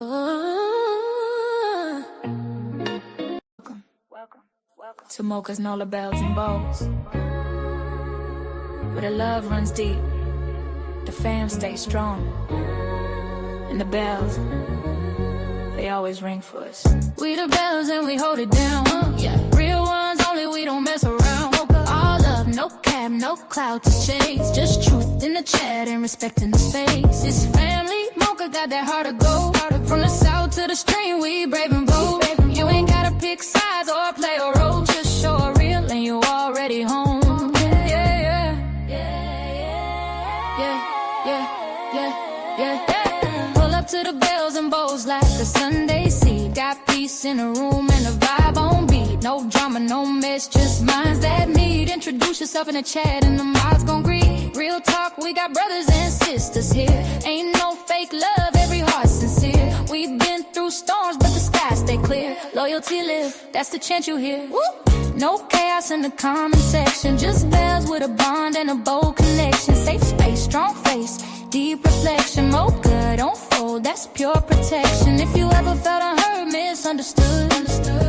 Welcome to Moca's and all the bells and bows, where the love runs deep, the fam stays strong, and the bells, they always ring for us. We the bells and we hold it down, yeah. Real ones only, we don't mess around. Mocha, all love, no cap, no clout to chase, just truth in the chat and respecting the space. It's family, Mocha got that heart of gold. From the south to the stream, we brave and bold. You ain't gotta pick sides or play a role, just show a real and you already home. Yeah, yeah, yeah, yeah, yeah, yeah, yeah, yeah. Pull up to the bells and bows like a Sunday seed. Got peace in the room and a vibe on beat. No drama, no mess, just minds that meet. Introduce yourself in the chat and the mods gon' greet. Real talk, we got brothers and sisters here. Ain't no fake love, every heart sincere. We've been through storms, but the sky stay clear. Loyalty live, that's the chant you hear. Woo! No chaos in the comment section, just bells with a bond and a bold connection. Safe space, strong face, deep reflection. Mocha, don't fold, that's pure protection. If you ever felt unheard, misunderstood,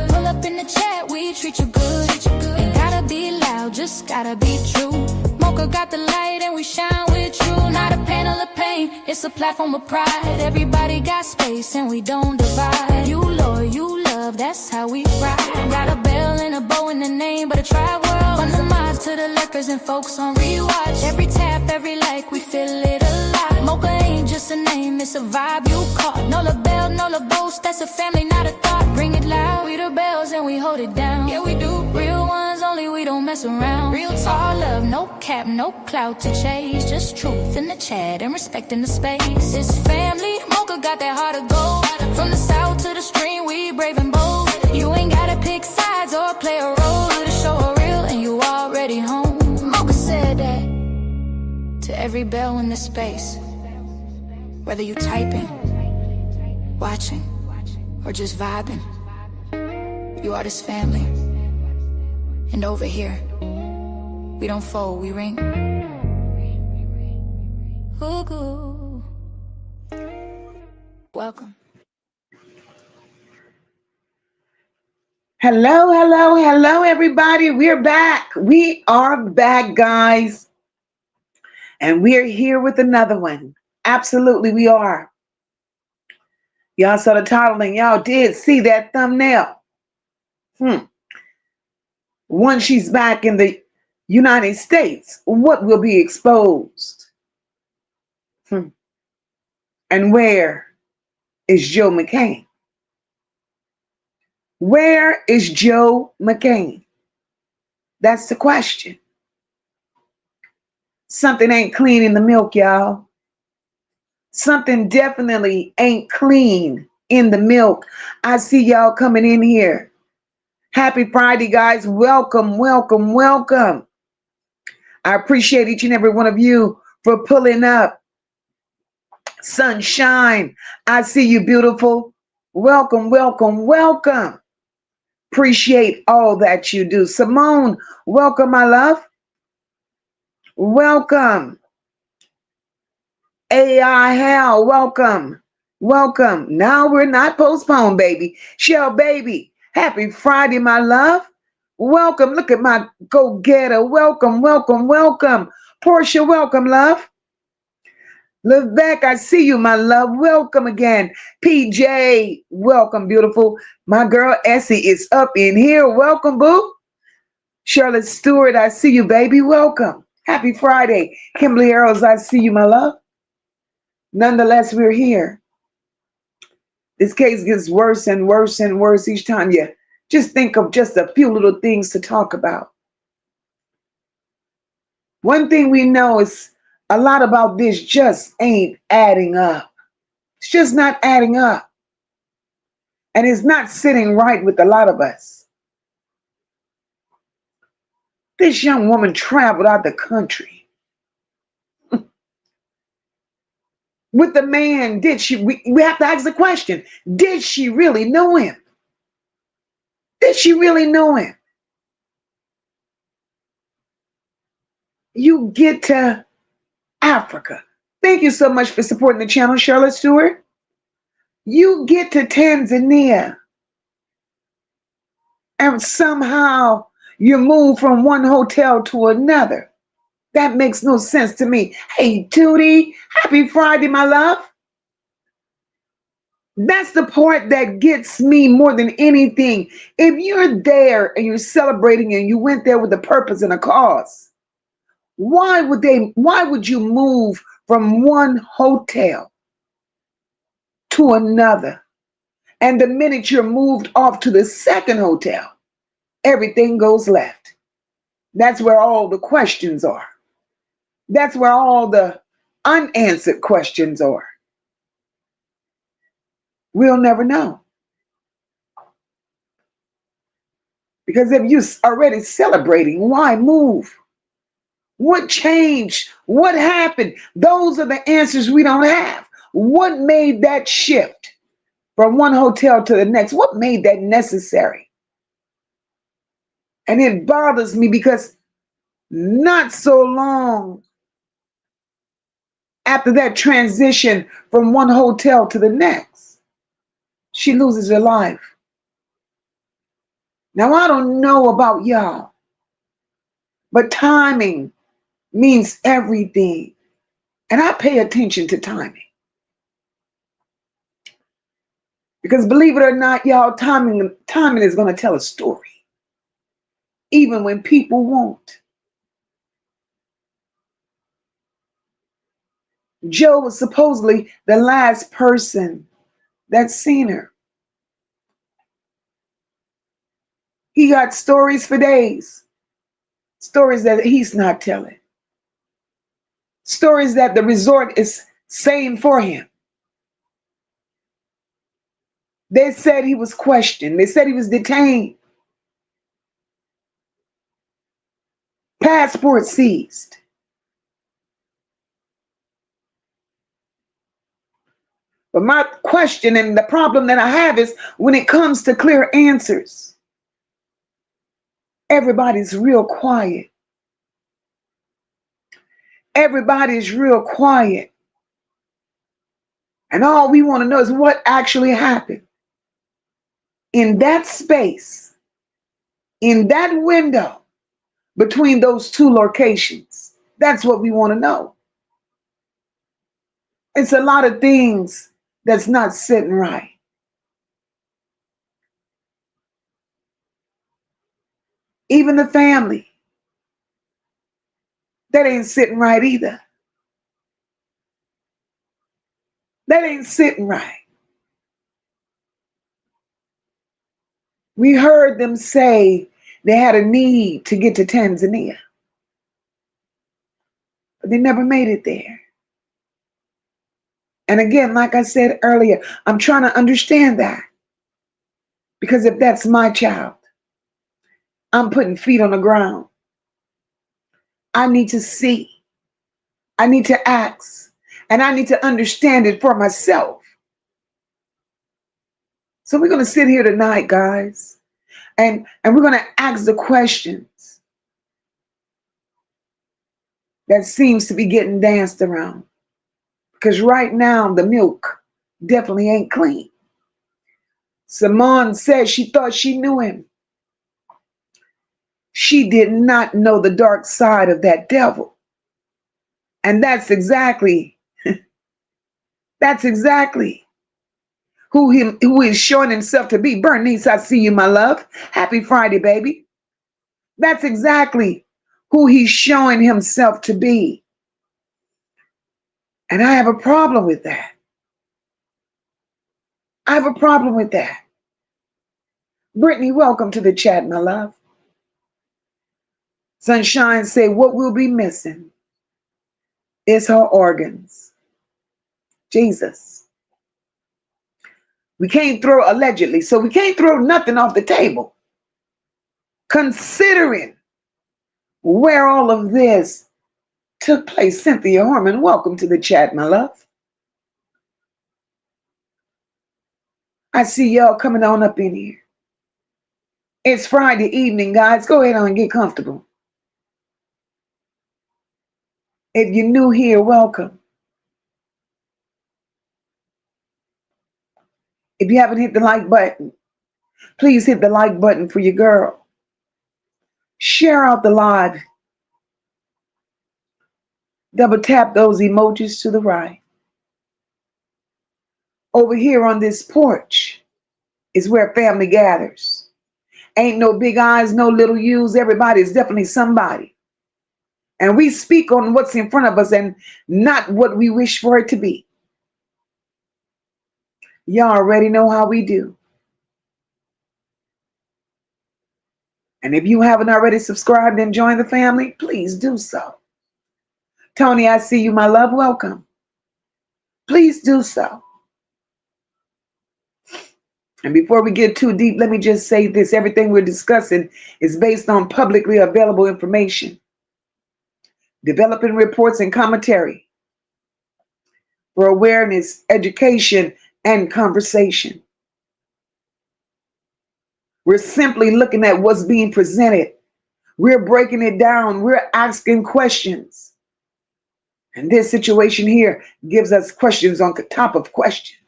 pull up in the chat, we treat you good. Ain't gotta be loud, just gotta be true. Mocha got the light and we shine with you. Not a panel of pain, it's a platform of pride. Everybody got space and we don't divide. You loyal, you love, that's how we ride. Got a bell and a bow in the name, but a tribe world. From the mods to the leckers and folks on rewatch. Every tap, every like, we feel it alive. Mocha ain't just a name, it's a vibe you caught. No la bell, no la boast, that's a family, not a thought. Bring it loud, we the bells and we hold it down. Yeah, we do. Real ones only, we don't mess around. Real talk, love, no cap, no clout to chase. Just truth in the chat and respecting the space. It's family, Mocha got that heart of gold. From the south to the stream, we brave and bold. You ain't gotta pick sides or play a role to show a real and you already home. Mocha said that to every bell in the space. Whether you typing, watching, or just vibing, you are this family. And over here, we don't fold, we ring. Ooh, welcome. Hello, everybody. We're back. We are back, guys. And we're here with another one. Absolutely, we are. Y'all saw the title and y'all did see that thumbnail. Once she's back in the United States, what will be exposed? And where is Joe McCain? Where is Joe McCain? That's the question. Something ain't clean in the milk, y'all. Something definitely ain't clean in the milk. I see y'all coming in here. Happy Friday, guys. Welcome, welcome, welcome. I appreciate each and every one of you for pulling up. Sunshine, I see you, beautiful. Welcome, welcome, welcome. Appreciate all that you do. Simone, welcome, my love. Welcome. AI Hell, welcome. Welcome. Now we're not postponed, baby. Shell, baby. Happy Friday, my love. Welcome. Look at my go-getter. Welcome, welcome, welcome. Portia, welcome, love. Levesque, I see you, my love. Welcome again. PJ, welcome, beautiful. My girl Essie is up in here. Welcome, boo. Charlotte Stewart, I see you, baby. Welcome. Happy Friday. Kimberly Arrows, I see you, my love. Nonetheless, we're here. This case gets worse and worse and worse each time you just think of just a few little things to talk about. One thing we know is a lot about this just ain't adding up. It's just not adding up. And it's not sitting right with a lot of us. This young woman traveled out the country. With the man, we have to ask the question, did she really know him? Did she really know him? You get to Africa. Thank you so much for supporting the channel, Charlotte Stewart. You get to Tanzania and somehow you move from one hotel to another. That makes no sense to me. Hey, Tootie, happy Friday, my love. That's the part that gets me more than anything. If you're there and you're celebrating and you went there with a purpose and a cause, why would you move from one hotel to another? And the minute you're moved off to the second hotel, everything goes left. That's where all the questions are. That's where all the unanswered questions are. We'll never know. Because if you're already celebrating, why move? What changed? What happened? Those are the answers we don't have. What made that shift from one hotel to the next? What made that necessary? And it bothers me because not so long after that transition from one hotel to the next, she loses her life. Now, I don't know about y'all, but timing means everything. And I pay attention to timing. Because believe it or not, y'all, timing is going to tell a story, even when people won't. Joe was supposedly the last person that seen her. He got stories for days, stories that he's not telling, stories that the resort is saying for him. They said he was questioned. They said he was detained. Passport seized. But my question and the problem that I have is when it comes to clear answers, everybody's real quiet. Everybody's real quiet. And all we want to know is what actually happened in that space, in that window between those two locations. That's what we want to know. It's a lot of things that's not sitting right. Even the family, that ain't sitting right either. That ain't sitting right. We heard them say they had a need to get to Tanzania, but they never made it there. And again, like I said earlier, I'm trying to understand that. Because if that's my child, I'm putting feet on the ground. I need to see. I need to ask. And I need to understand it for myself. So we're going to sit here tonight, guys, and we're going to ask the questions that seems to be getting danced around. Because right now, the milk definitely ain't clean. Simone said she thought she knew him. She did not know the dark side of that devil. And that's exactly who is showing himself to be. Bernice, I see you, my love. Happy Friday, baby. That's exactly who he's showing himself to be. And I have a problem with that. I have a problem with that. Brittany, welcome to the chat, my love. Sunshine say what we'll be missing is her organs. Jesus. We can't throw allegedly, so we can't throw nothing off the table. Considering where all of this took place. Cynthia Horman, welcome to the chat, my love. I see y'all coming on up in here. It's Friday evening, guys. Go ahead on and get comfortable. If you're new here, welcome. If you haven't hit the like button, please hit the like button for your girl. Share out the live. Double tap those emojis to the right. Over here on this porch is where family gathers. Ain't no big eyes, no little U's. Everybody is definitely somebody. And we speak on what's in front of us and not what we wish for it to be. Y'all already know how we do. And if you haven't already subscribed and joined the family, please do so. Tony, I see you, my love. Welcome. Please do so. And before we get too deep, let me just say this. Everything we're discussing is based on publicly available information, developing reports and commentary for awareness, education, and conversation. We're simply looking at what's being presented. We're breaking it down. We're asking questions. And this situation here gives us questions on top of questions.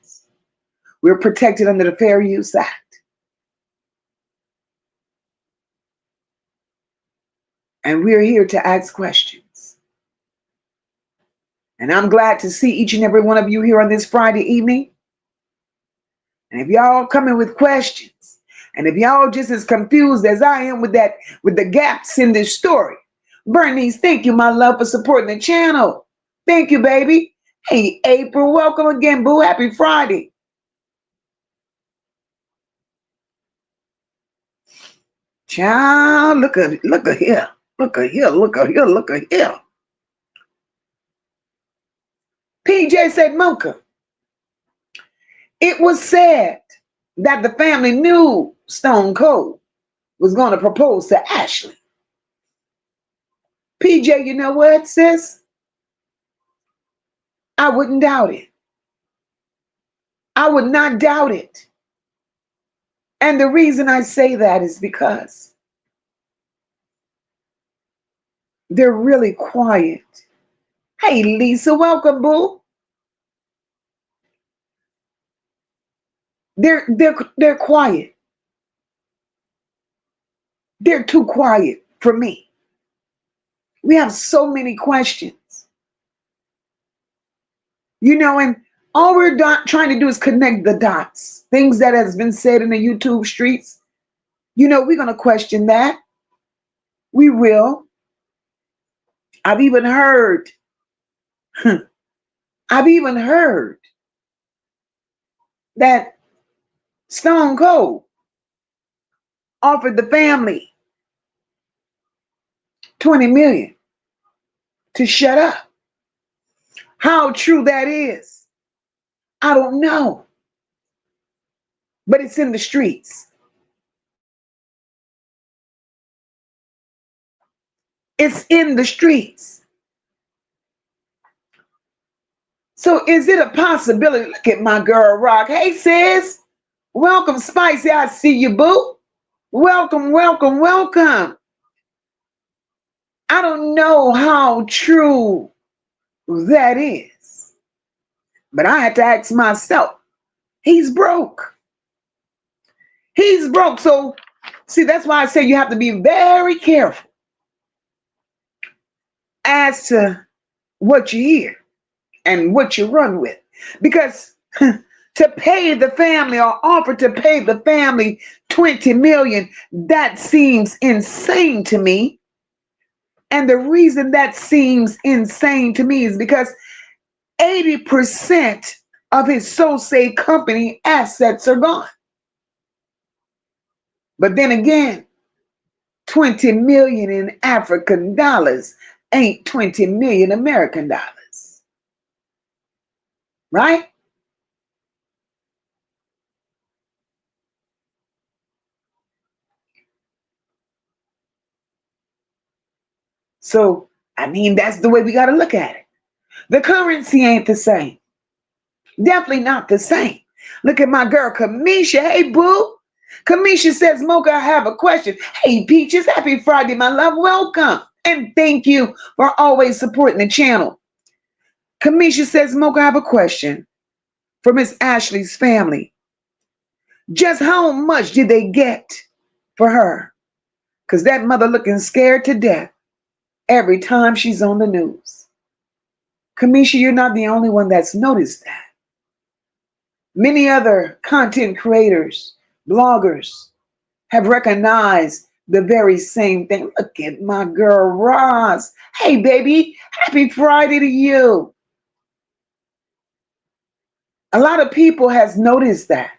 We're protected under the Fair Use Act. And we're here to ask questions. And I'm glad to see each and every one of you here on this Friday evening. And if y'all coming with questions, and if y'all just as confused as I am with the gaps in this story, Bernice, thank you, my love, for supporting the channel. Thank you, baby. Hey, April, welcome again, boo. Happy Friday. Child, look at here. Look at here. Look at here. Look at here. PJ said, Moca, it was said that the family knew Stone Cold was going to propose to Ashlee. PJ, you know what, sis? I wouldn't doubt it. I would not doubt it. And the reason I say that is because they're really quiet. Hey, Lisa, welcome, boo. They're quiet. They're too quiet for me. We have so many questions. You know, and all we're trying to do is connect the dots. Things that has been said in the YouTube streets. You know, we're going to question that. We will. I've even heard that Stone Cold offered the family $20 million to shut up. How true that is, I don't know. But it's in the streets. It's in the streets. So is it a possibility? Look at my girl Rock. Hey, sis. Welcome, Spicy. I see you, boo. Welcome, welcome, welcome. I don't know how true that is. But I had to ask myself, he's broke. He's broke. So, see, that's why I say you have to be very careful as to what you hear and what you run with. Because to pay the family or offer to pay the family $20 million, that seems insane to me. And the reason that seems insane to me is because 80% of his so-say company assets are gone. But then again, 20 million in African dollars ain't 20 million American dollars. Right? So, I mean, that's the way we got to look at it. The currency ain't the same. Definitely not the same. Look at my girl, Kamisha. Hey, boo. Kamisha says, Mocha, I have a question. Hey, Peaches, happy Friday, my love. Welcome. And thank you for always supporting the channel. Kamisha says, Mocha, I have a question for Miss Ashlee's family. Just how much did they get for her? Because that mother looking scared to death every time she's on the news. Kamisha, you're not the only one that's noticed that. Many other content creators, bloggers have recognized the very same thing. Look at my girl Roz. Hey baby, happy Friday to you. A lot of people has noticed that.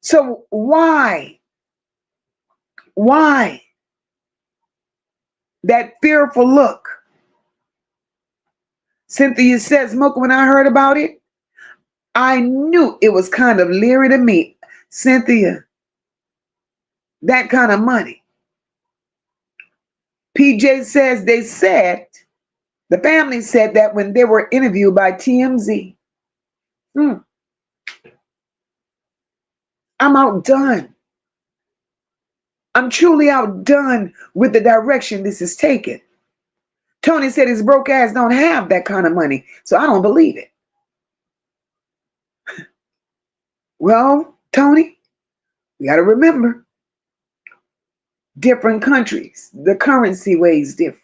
So why that fearful look? Cynthia says, Mocha, when I heard about it, I knew it was kind of leery to me. Cynthia, that kind of money. PJ says the family said that when they were interviewed by TMZ. I'm outdone. I'm truly outdone with the direction this is taken. Tony said his broke ass don't have that kind of money, so I don't believe it. Well, Tony, you got to remember, different countries, the currency weighs different.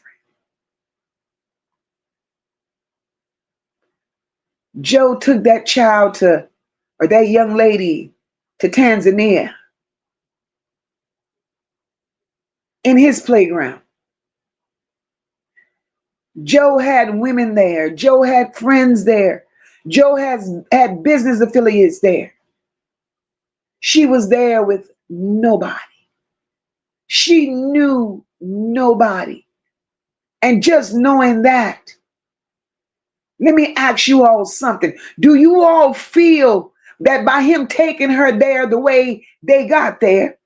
Joe took that that young lady to Tanzania in his playground. Joe had women there. Joe had friends there. Joe had business affiliates there. She was there with nobody. She knew nobody. And just knowing that, let me ask you all something. Do you all feel that by him taking her there the way they got there,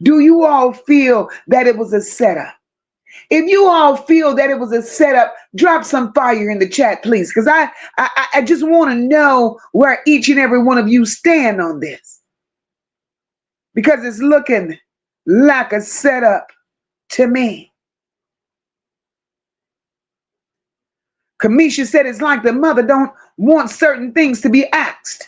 do you all feel that it was a setup? If you all feel that it was a setup, drop some fire in the chat, please, because I just want to know where each and every one of you stand on this, because it's looking like a setup to me. Kamisha said it's like the mother don't want certain things to be asked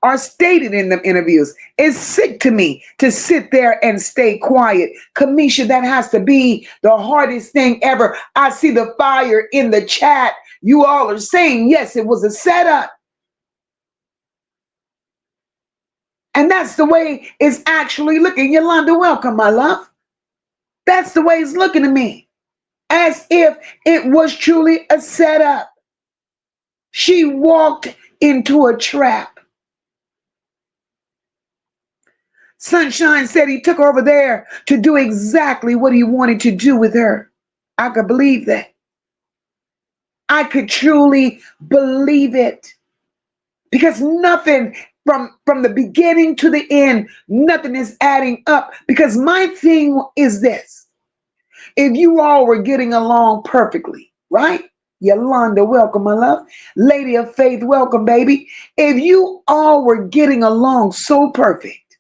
or stated in the interviews. It's sick to me to sit there and stay quiet. Kamisha, that has to be the hardest thing ever. I see the fire in the chat. You all are saying, yes, it was a setup. And that's the way it's actually looking. Yolanda, welcome, my love. That's the way it's looking to me. As if it was truly a setup. She walked into a trap. Sunshine said he took her over there to do exactly what he wanted to do with her. I could believe that. I could truly believe it. Because nothing from the beginning to the end, nothing is adding up. Because my thing is this. If you all were getting along perfectly, right? Yolanda, welcome, my love. Lady of Faith, welcome, baby. If you all were getting along so perfect,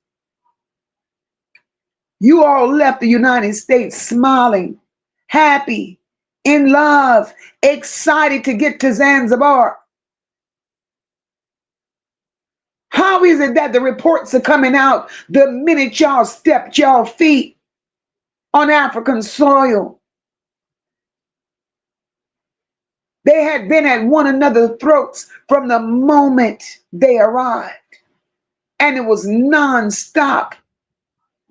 you all left the United States smiling, happy, in love, excited to get to Zanzibar. How is it that the reports are coming out the minute y'all stepped y'all feet on African soil? They had been at one another's throats from the moment they arrived. And it was nonstop,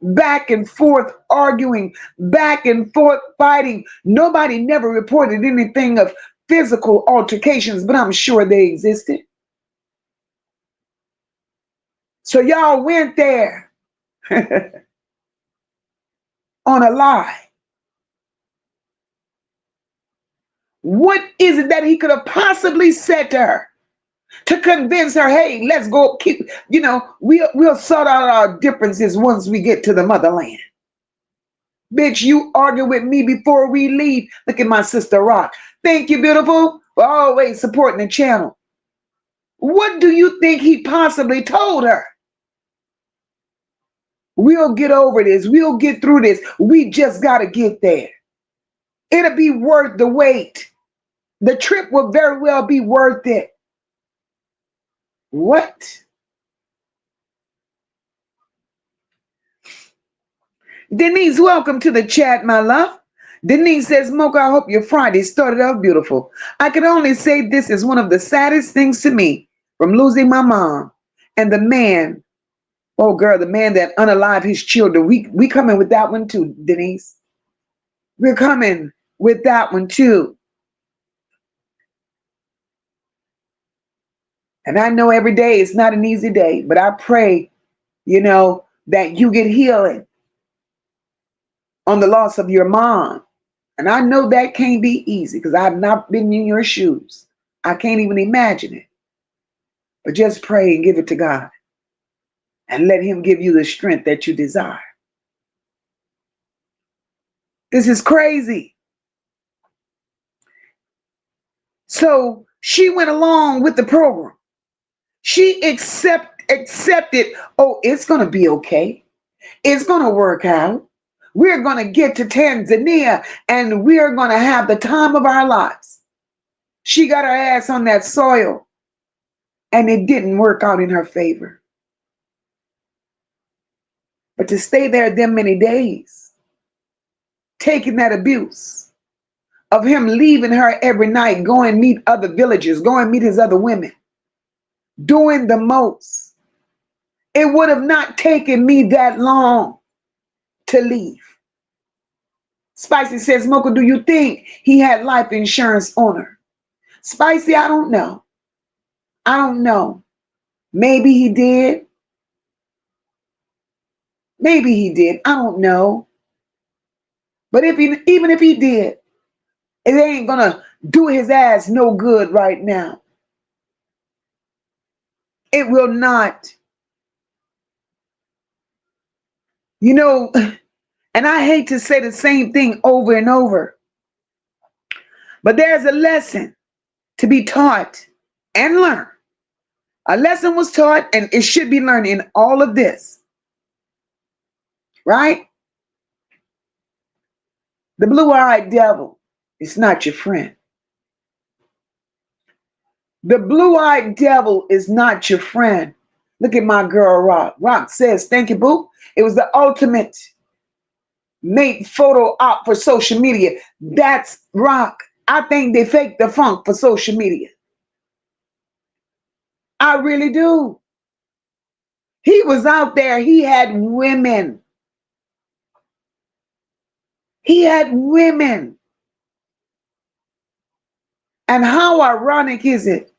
back and forth arguing, back and forth fighting. Nobody never reported anything of physical altercations, but I'm sure they existed. So y'all went there on a lie. What is it that he could have possibly said to her to convince her, hey, let's go keep, we'll sort out our differences once we get to the motherland. Bitch, you argue with me before we leave. Look at my sister Rock. Thank you, beautiful, for always supporting the channel. What do you think he possibly told her? We'll get over this. We'll get through this. We just got to get there. It'll be worth the wait. The trip will very well be worth it. What? Denise, welcome to the chat, my love. Denise says, Mocha, I hope your Friday started out beautiful. I can only say this is one of the saddest things to me from losing my mom and the man, oh girl, the man that unalived his children. We coming with that one too, Denise. We're coming with that one too. And I know every day is not an easy day, but I pray, that you get healing on the loss of your mom. And I know that can't be easy because I've not been in your shoes. I can't even imagine it. But just pray and give it to God and let Him give you the strength that you desire. This is crazy. So she went along with the program. She accepted, oh, it's going to be okay. It's going to work out. We're going to get to Tanzania and we're going to have the time of our lives. She got her ass on that soil and it didn't work out in her favor. But to stay there them many days, taking that abuse of him leaving her every night, going meet other villagers, going meet his other women, doing the most. It would have not taken me that long to leave. Spicy says, Mocha, do you think he had life insurance on her? Spicy, I don't know. I don't know. Maybe he did. Maybe he did. I don't know. But even if he did, it ain't gonna do his ass no good right now. It will not. And I hate to say the same thing over and over, but there's a lesson to be taught and learned. A lesson was taught and it should be learned in all of this, right? The blue-eyed devil is not your friend. The blue-eyed devil is not your friend. Look at my girl, Rock. Rock says, thank you, boo. It was the ultimate make photo op for social media. That's Rock. I think they faked the funk for social media. I really do. He was out there. He had women. He had women. And how ironic is it?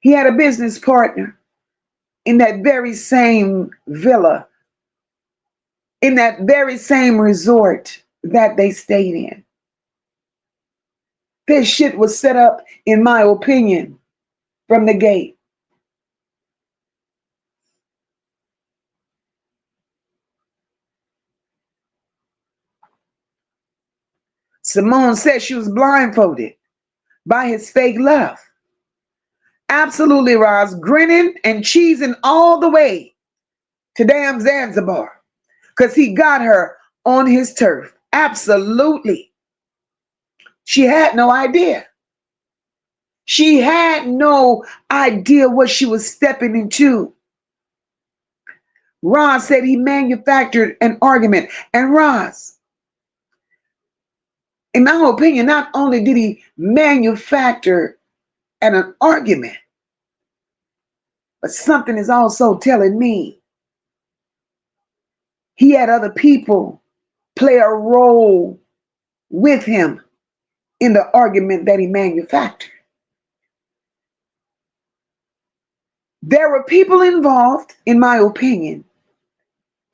He had a business partner in that very same villa, in that very same resort that they stayed in. This shit was set up, in my opinion, from the gate. Simone said she was blindfolded by his fake love. Absolutely, Roz, grinning and cheesing all the way to damn Zanzibar because he got her on his turf. Absolutely. She had no idea. She had no idea what she was stepping into. Roz said he manufactured an argument. And Roz, in my opinion, not only did he manufacture an argument, but something is also telling me he had other people play a role with him in the argument that he manufactured. There were people involved, in my opinion,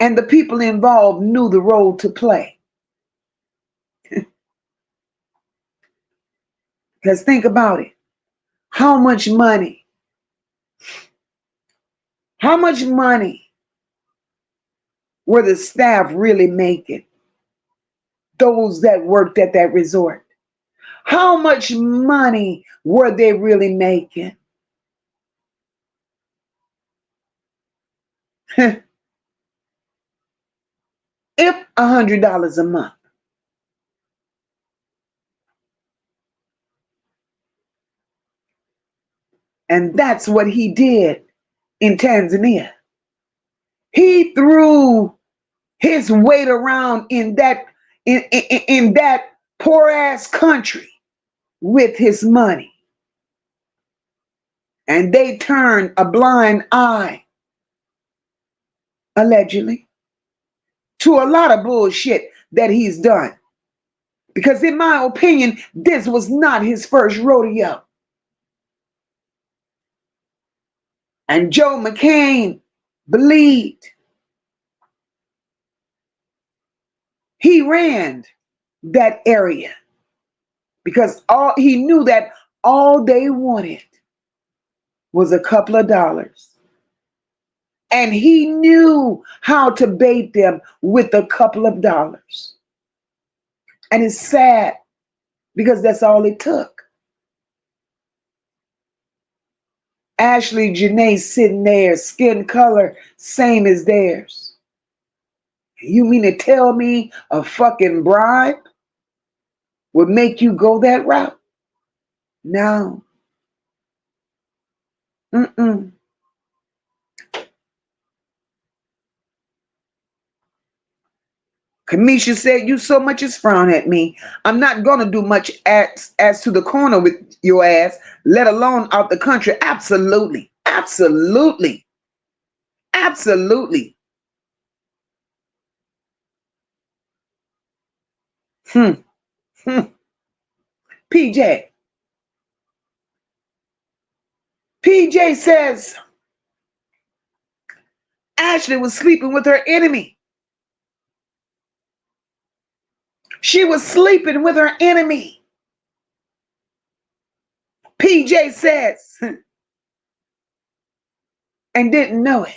and the people involved knew the role to play. Because think about it. How much money were the staff really making? Those that worked at that resort. How much money were they really making? If $100 a month. And that's what he did in Tanzania. He threw his weight around in that poor ass country with his money. And they turned a blind eye, allegedly, to a lot of bullshit that he's done. Because in my opinion, this was not his first rodeo. And Joe McCain believed he ran that area because he knew that all they wanted was a couple of dollars. And he knew how to bait them with a couple of dollars. And it's sad because that's all it took. Ashlee Jenae sitting there, skin color same as theirs. You mean to tell me a fucking bribe would make you go that route? No. Mm-mm. Kamisha said, you so much as frown at me. I'm not going to do much as to the corner with your ass, let alone out the country. Absolutely. Absolutely. Absolutely. Hmm. Hmm. PJ. PJ says Ashlee was sleeping with her enemy. She was sleeping with her enemy. PJ says, and didn't know it.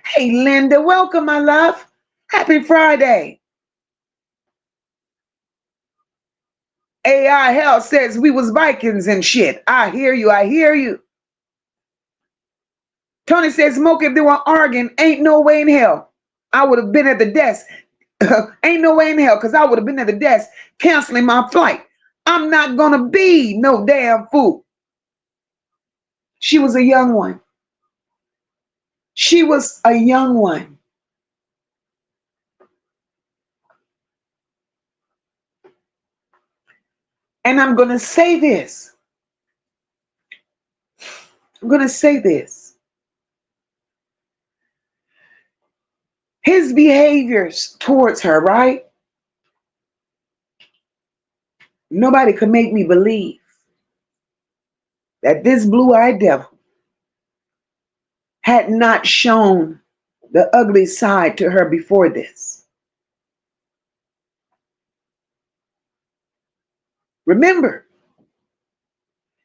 Hey, Linda, welcome, my love. Happy Friday. AI Hell says we was Vikings and shit. I hear you. I hear you. Tony says, Moca, if they were arguing, ain't no way in hell I would have been at the desk. Ain't no way in hell, because I would have been at the desk canceling my flight. I'm not going to be no damn fool. She was a young one. She was a young one. And I'm going to say this. I'm going to say this. His behaviors towards her, right? Nobody could make me believe that this blue-eyed devil had not shown the ugly side to her before this. Remember,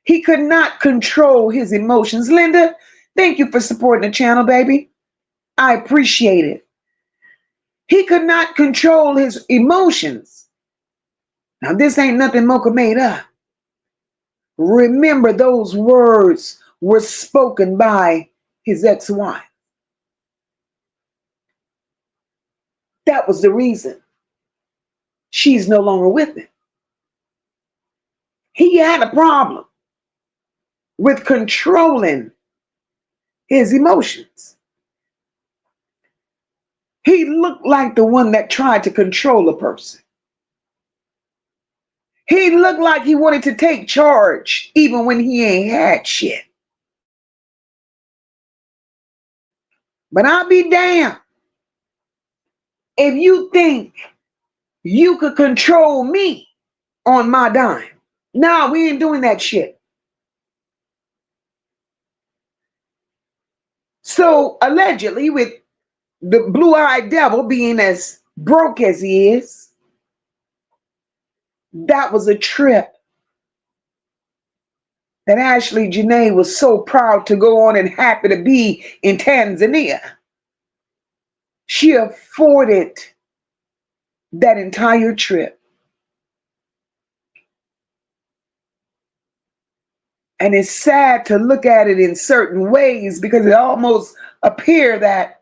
he could not control his emotions. Linda, thank you for supporting the channel, baby. I appreciate it. He could not control his emotions. Now, this ain't nothing Mocha made up. Remember, those words were spoken by his ex-wife. That was the reason she's no longer with him. He had a problem with controlling his emotions. He looked like the one that tried to control a person. He looked like he wanted to take charge even when he ain't had shit. But I'll be damned if you think you could control me on my dime. No, we ain't doing that shit. So allegedly, with the blue-eyed devil being as broke as he is, that was a trip that Ashlee Jenae was so proud to go on and happy to be in Tanzania. She afforded that entire trip. And it's sad to look at it in certain ways because it almost appears that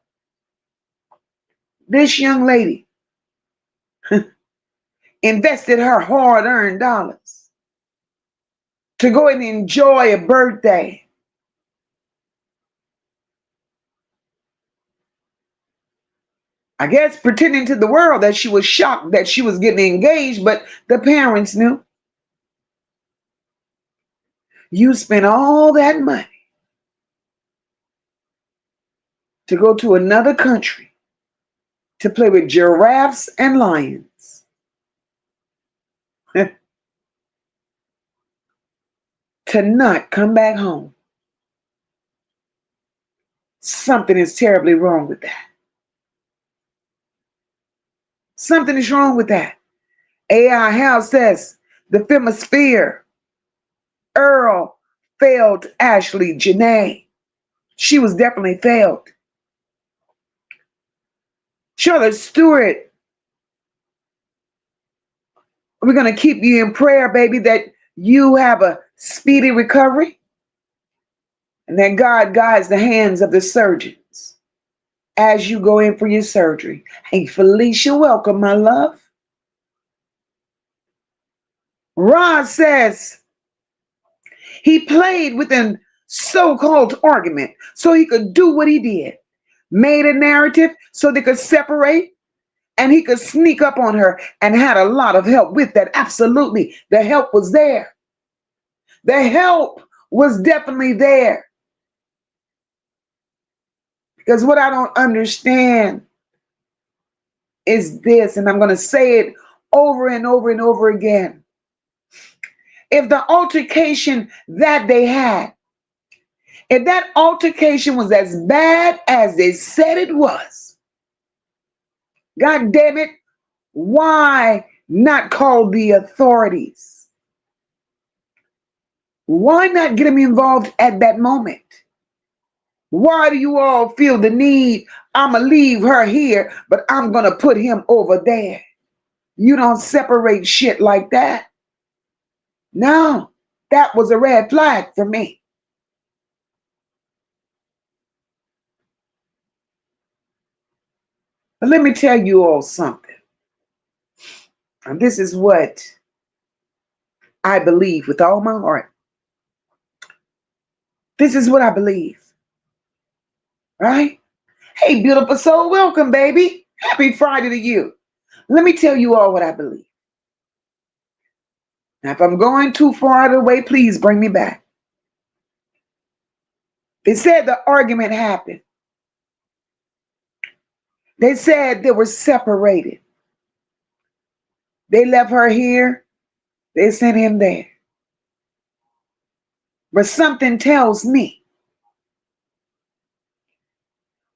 this young lady invested her hard-earned dollars to go and enjoy a birthday I guess pretending to the world that she was shocked that she was getting engaged, but the parents knew. You spent all that money to go to another country to play with giraffes and lions. To not come back home. Something is terribly wrong with that. Something is wrong with that. AI House says the Filmosphere Earl failed Ashlee Jenae. She was definitely failed. Charlotte Stewart, we're going to keep you in prayer, baby, that you have a speedy recovery and that God guides the hands of the surgeons as you go in for your surgery. Hey, Felicia, welcome, my love. Rod says he played with a so-called argument so he could do what he did. Made a narrative so they could separate and he could sneak up on her and had a lot of help with that. Absolutely. The help was there. The help was definitely there. Because what I don't understand is this, and I'm going to say it over and over and over again. If the altercation that they had, if that altercation was as bad as they said it was, God damn it, why not call the authorities? Why not get them involved at that moment? Why do you all feel the need? I'm going to leave her here, but I'm going to put him over there. You don't separate shit like that. No, that was a red flag for me. But let me tell you all something. And this is what I believe with all my heart. This is what I believe. Right? Hey, beautiful soul, welcome, baby. Happy Friday to you. Let me tell you all what I believe. Now, if I'm going too far out of the way, please bring me back. They said the argument happened. They said they were separated. They left her here. They sent him there. But something tells me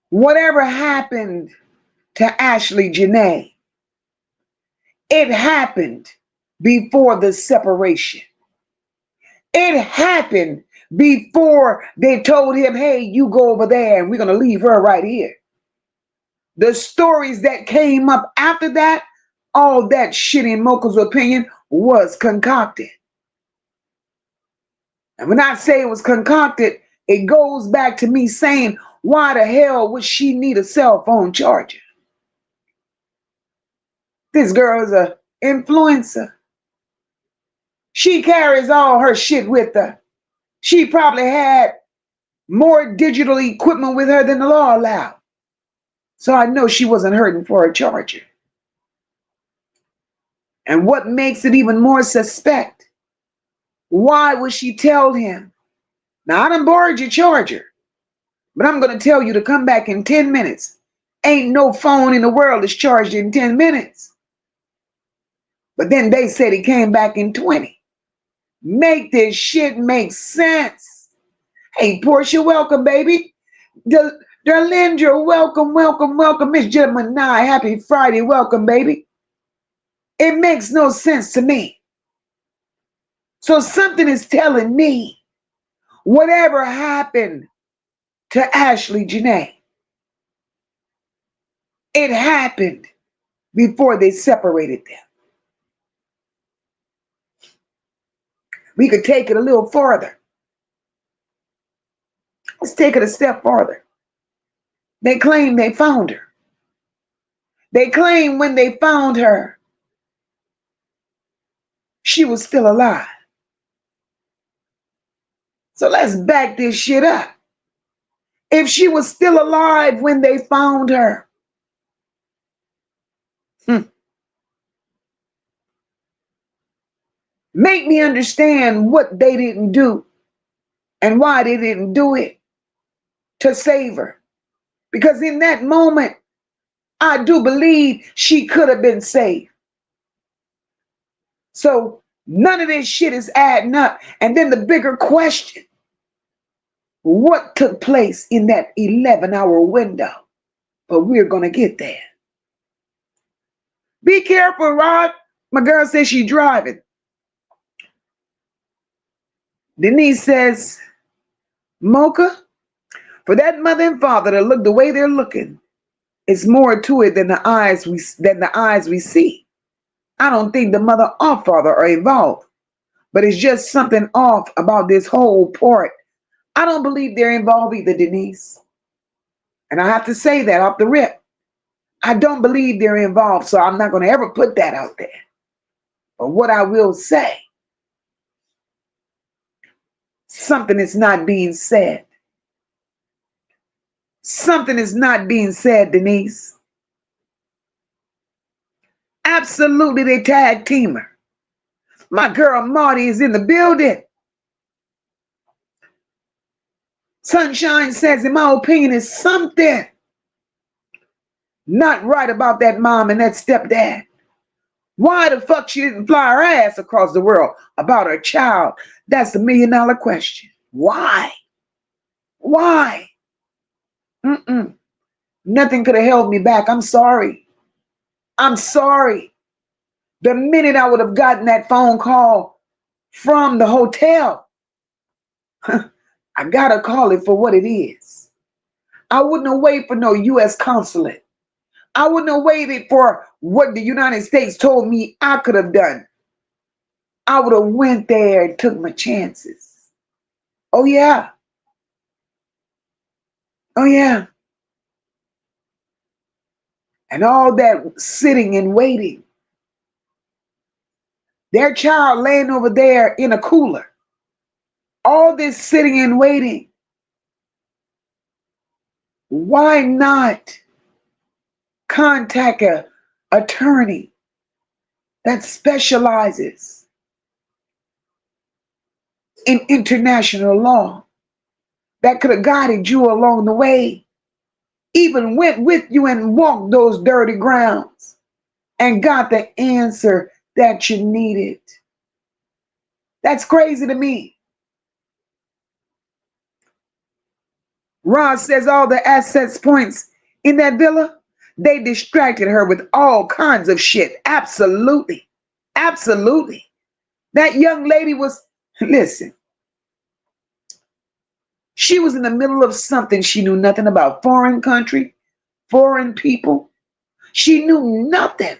whatever happened to Ashlee Jenae, it happened before the separation. It happened before they told him, hey, you go over there and we're going to leave her right here. The stories that came up after that, all that shit in Moca's opinion was concocted. And when I say it was concocted, it goes back to me saying, why the hell would she need a cell phone charger? This girl is an influencer. She carries all her shit with her. She probably had more digital equipment with her than the law allowed. So I know she wasn't hurting for a charger. And what makes it even more suspect, why would she tell him, now I done borrowed your charger, but I'm going to tell you to come back in 10 minutes. Ain't no phone in the world is charged in 10 minutes. But then they said he came back in 20. Make this shit make sense. Hey, Portia, welcome, baby. Darlindra, welcome, welcome, welcome. Miss Jenae, happy Friday. Welcome, baby. It makes no sense to me. So something is telling me whatever happened to Ashlee Jenae, it happened before they separated them. We could take it a little farther. Let's take it a step farther. They claim they found her. They claim when they found her, she was still alive. So let's back this shit up. If she was still alive when they found her, Hmm. Make me understand what they didn't do and why they didn't do it to save her. Because in that moment, I do believe she could have been saved. So none of this shit is adding up. And then the bigger question, what took place in that 11-hour window? But we're going to get there. Be careful, Rod. My girl says she's driving. Denise says, Mocha, for that mother and father to look the way they're looking, it's more to it than the eyes we see. I don't think the mother or father are involved, but it's just something off about this whole part. I don't believe they're involved either, Denise. And I have to say that off the rip. I don't believe they're involved, so I'm not going to ever put that out there. But what I will say, something is not being said. Something is not being said, Denise. Absolutely, they tag teamer. My girl Marty is in the building. Sunshine says, in my opinion, is something not right about that mom and that stepdad. Why the fuck she didn't fly her ass across the world about her child? That's the $1,000,000 question. Why? Why? Nothing could have held me back. I'm sorry. I'm sorry. The minute I would have gotten that phone call from the hotel, I gotta call it for what it is. I wouldn't have waited for no U.S. consulate. I wouldn't have waited for what the United States told me I could have done. I would have went there and took my chances. Oh yeah. Oh yeah. And all that sitting and waiting. Their child laying over there in a cooler. All this sitting and waiting. Why not contact an attorney that specializes in international law that could have guided you along the way, even went with you and walked those dirty grounds and got the answer that you needed? That's crazy to me. Ross says all the assets points in that villa, they distracted her with all kinds of shit. Absolutely. Absolutely. That young lady was, listen, she was in the middle of something she knew nothing about. Foreign country, foreign people. She knew nothing.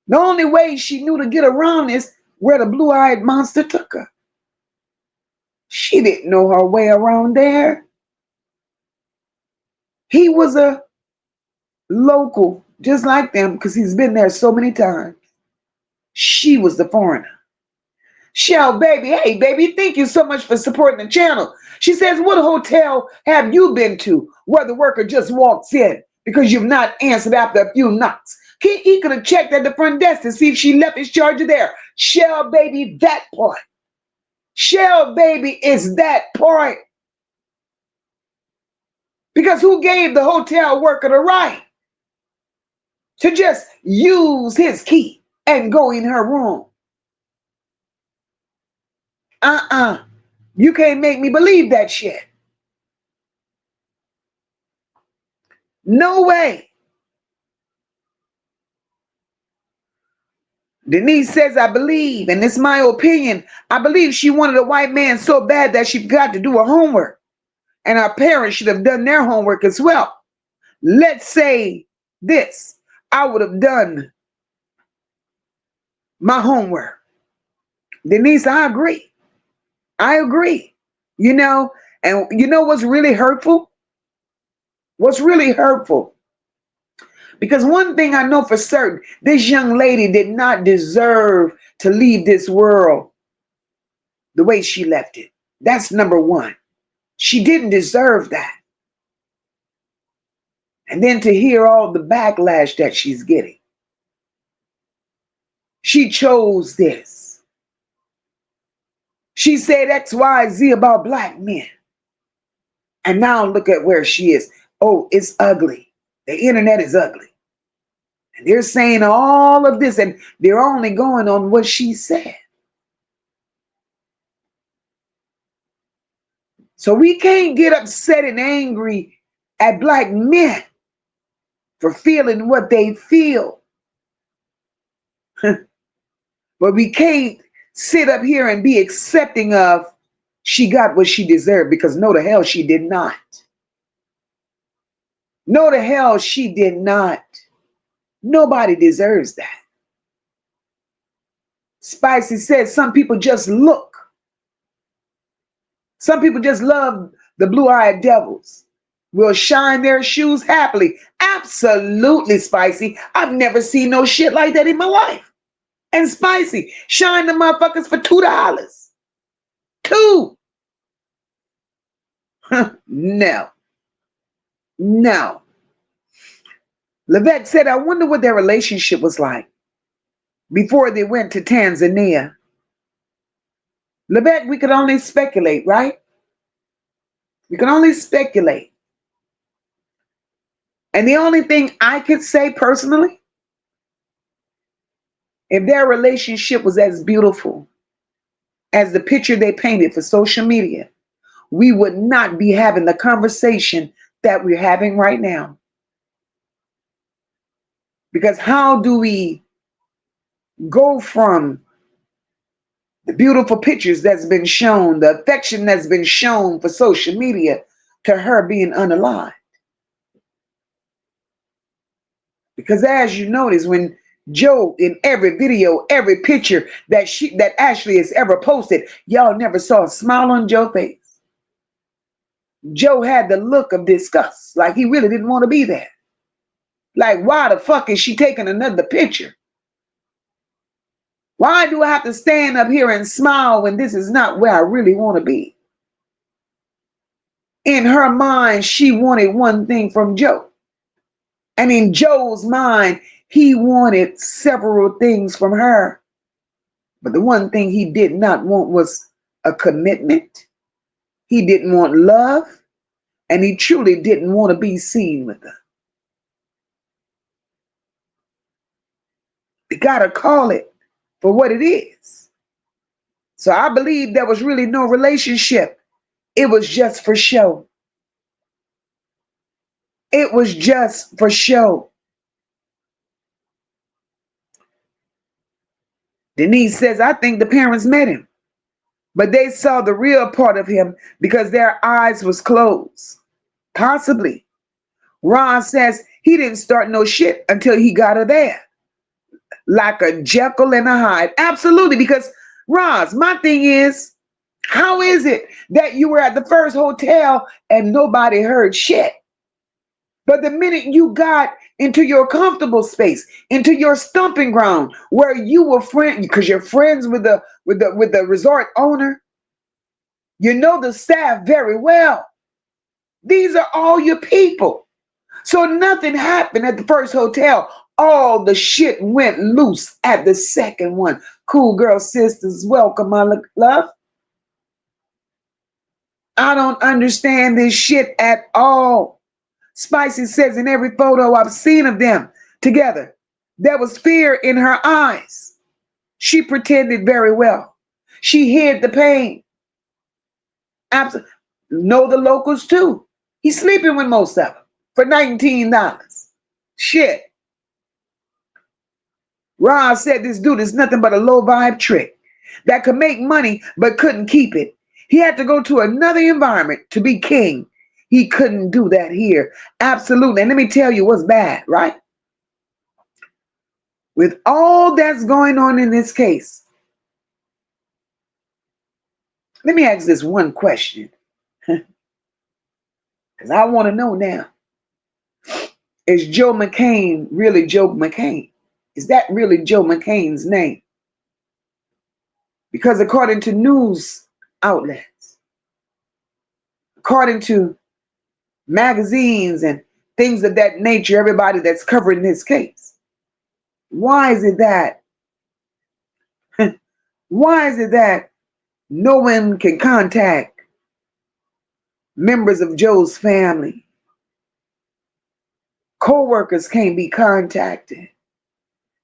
The only way she knew to get around is where the blue-eyed monster took her. She didn't know her way around there. He was a local, just like them, because he's been there so many times. She was the foreigner. Shell, baby, hey, baby, thank you so much for supporting the channel. She says, what hotel have you been to where the worker just walks in because you've not answered after a few knocks? He could have checked at the front desk to see if she left his charger there. Shell, baby, that part. Shell, baby, is that part. Because who gave the hotel worker the right to just use his key and go in her room? You can't make me believe that shit. No way. Denise says, I believe, and it's my opinion, I believe she wanted a white man so bad that she forgot to do her homework. And our parents should have done their homework as well. Let's say this. I would have done my homework. Denise, I agree. I agree. You know, and you know what's really hurtful? What's really hurtful? Because one thing I know for certain, this young lady did not deserve to leave this world the way she left it. That's number one. She didn't deserve that. And then to hear all the backlash that she's getting. She chose this. She said X, Y, Z about black men. And now look at where she is. Oh, it's ugly. The internet is ugly. And they're saying all of this, and they're only going on what she said. So we can't get upset and angry at black men for feeling what they feel. But we can't sit up here and be accepting of she got what she deserved, because no, the hell she did not. No, the hell she did not. Nobody deserves that. Spicy said some people just look. Some people just love the blue-eyed devils. Will shine their shoes happily. Absolutely, Spicy. I've never seen no shit like that in my life. And Spicy, shine the motherfuckers for $2. $2. No. No. Levette said, I wonder what their relationship was like before they went to Tanzania. Levette, we could only speculate, right? We can only speculate. And the only thing I could say personally, if their relationship was as beautiful as the picture they painted for social media, we would not be having the conversation that we're having right now. Because how do we go from the beautiful pictures that's been shown, the affection that's been shown for social media, to her being unalive? Because as you notice, when Joe, in every video, every picture that Ashlee has ever posted, y'all never saw a smile on Joe's face. Joe had the look of disgust, like he really didn't want to be there. Like, why the fuck is she taking another picture? Why do I have to stand up here and smile when this is not where I really want to be? In her mind, she wanted one thing from Joe. And in Joe's mind, he wanted several things from her. But the one thing he did not want was a commitment. He didn't want love. And he truly didn't want to be seen with her. You gotta call it for what it is. So I believe there was really no relationship. It was just for show. It was just for show. Denise says, I think the parents met him, but they saw the real part of him because their eyes was closed. Possibly. Ron says he didn't start no shit until he got her there. Like a Jekyll and a Hyde. Absolutely, because Roz, my thing is, how is it that you were at the first hotel and nobody heard shit? But the minute you got into your comfortable space, into your stomping ground, where you were friends, because you're friends with the resort owner, you know the staff very well. These are all your people. So nothing happened at the first hotel. All the shit went loose at the second one. Cool girl sisters, welcome, my love. I don't understand this shit at all. Spicy says in every photo I've seen of them together, there was fear in her eyes. She pretended very well. She hid the pain. Absolutely. Know the locals too. He's sleeping with most of them for $19. Shit. Roz said this dude is nothing but a low vibe trick that could make money but couldn't keep it. He had to go to another environment to be king. He couldn't do that here. Absolutely. And let me tell you what's bad, right? With all that's going on in this case, let me ask this one question. Because I want to know now. Is Joe McCain really Joe McCain? Is that really Joe McCain's name? Because according to news outlets, according to magazines and things of that nature, everybody that's covering this case, why is it that Why is it that no one can contact members of Joe's family? Co-workers can't be contacted.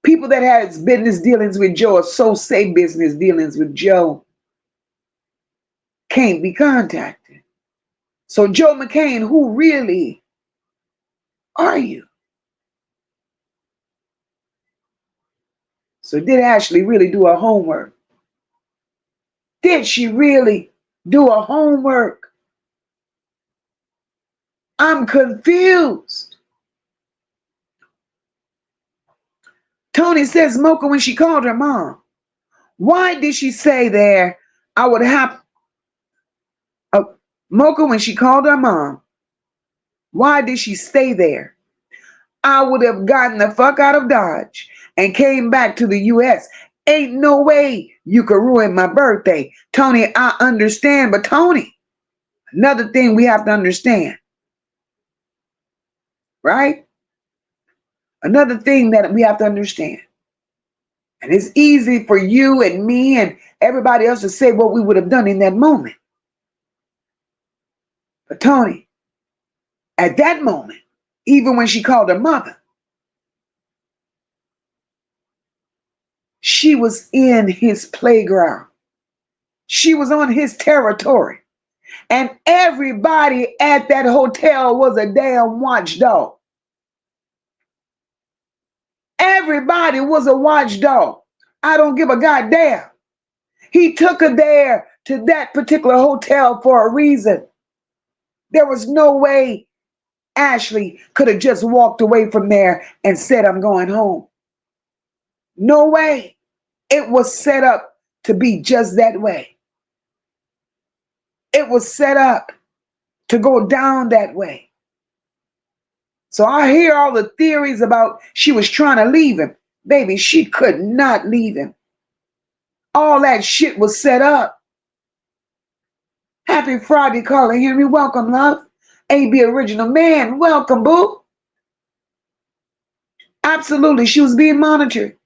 People that had business dealings with Joe or so say business dealings with Joe can't be contacted. So Joe McCain, who really are you? So did Ashlee really do her homework? Did she really do her homework? I'm confused. Tony says Moca when she called her mom. Why did she say there, I would have, Moca when she called her mom, why did she stay there? I would have gotten the fuck out of Dodge and came back to the U.S. Ain't no way you could ruin my birthday. Tony, I understand, but Tony, another thing we have to understand, right? Another thing that we have to understand. And it's easy for you and me and everybody else to say what we would have done in that moment. But Tony, at that moment, even when she called her mother, she was in his playground. She was on his territory. And everybody at that hotel was a damn watchdog. Everybody was a watchdog. I don't give a goddamn. He took her there to that particular hotel for a reason. There was no way Ashlee could have just walked away from there and said, I'm going home. No way. It was set up to be just that way. It was set up to go down that way. So I hear all the theories about she was trying to leave him. Baby, she could not leave him. All that shit was set up. Happy Friday, Carla Henry. Welcome, love. AB Original Man. Welcome, boo. Absolutely. She was being monitored.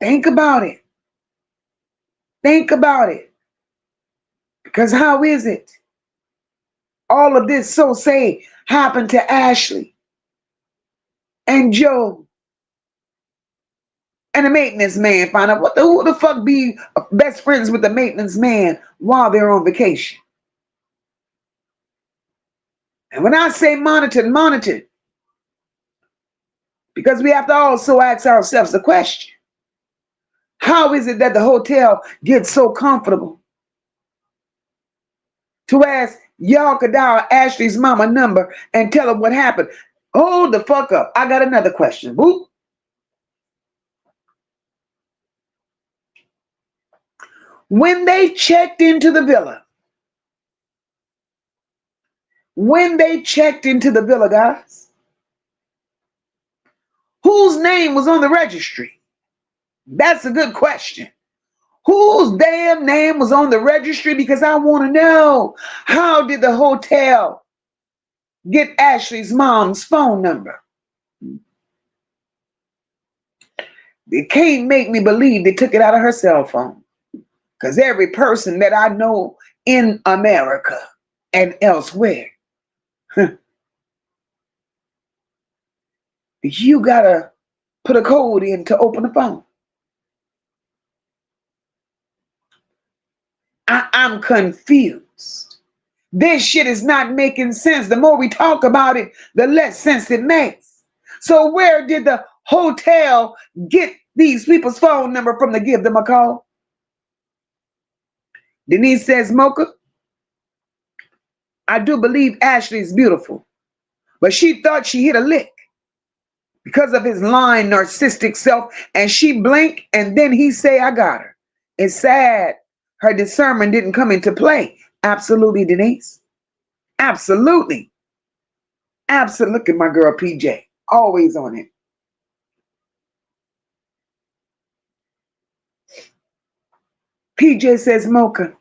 Think about it. Think about it. Because how is it? All of this, so say, happened to Ashlee and Joe and the maintenance man. Find out who the fuck be best friends with the maintenance man while they're on vacation. And when I say monitored, monitored, because we have to also ask ourselves the question, how is it that the hotel gets so comfortable to ask y'all could dial Ashlee's mama number and tell her what happened? Hold the fuck up. I got another question. Boop. When they checked into the villa, guys, whose name was on the registry? That's a good question. Whose damn name was on the registry? Because I want to know, how did the hotel get Ashlee's mom's phone number? They can't make me believe they took it out of her cell phone. Because every person that I know in America and elsewhere, you got to put a code in to open the phone. I'm confused. This shit is not making sense. The more we talk about it, the less sense it makes. So where did the hotel get these people's phone number from to give them a call? Denise says, Moca, I do believe Ashlee is beautiful, but she thought she hit a lick because of his lying, narcissistic self, and she blinked, and then he say, I got her. It's sad her discernment didn't come into play. Absolutely, Denise. Absolutely. Absolutely. Look at my girl, PJ. Always on it. PJ says, Moca,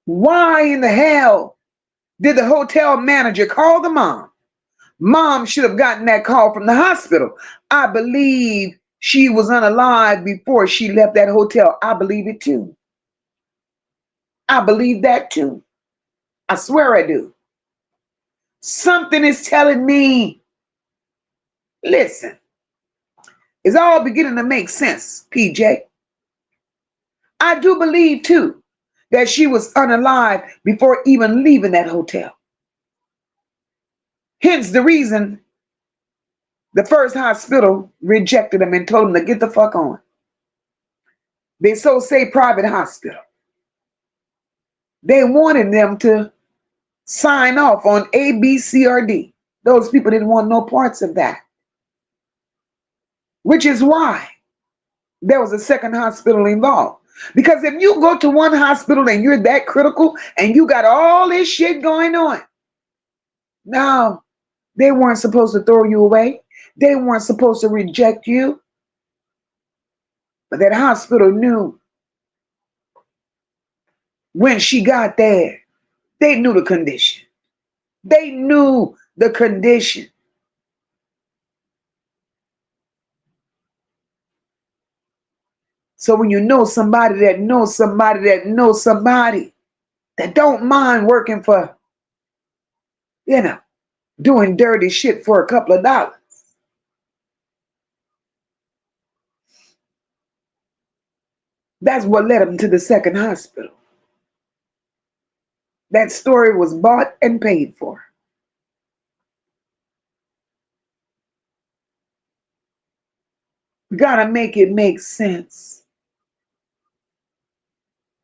why in the hell did the hotel manager call the mom? Mom should have gotten that call from the hospital. I believe she was unalive before she left that hotel. I believe it too. I believe that too. I swear I do. Something is telling me, listen, it's all beginning to make sense, PJ. I do believe too that she was unalive before even leaving that hotel. Hence the reason the first hospital rejected them and told them to get the fuck on. They so say private hospital. They wanted them to sign off on A, B, C, or D. Those people didn't want no parts of that. Which is why there was a second hospital involved. Because if you go to one hospital and you're that critical and you got all this shit going on, now they weren't supposed to throw you away. They weren't supposed to reject you. But that hospital knew when she got there, they knew the condition. They knew the condition. So when you know somebody that knows somebody that knows somebody that don't mind working for, doing dirty shit for a couple of dollars. That's what led them to the second hospital. That story was bought and paid for. We gotta make it make sense.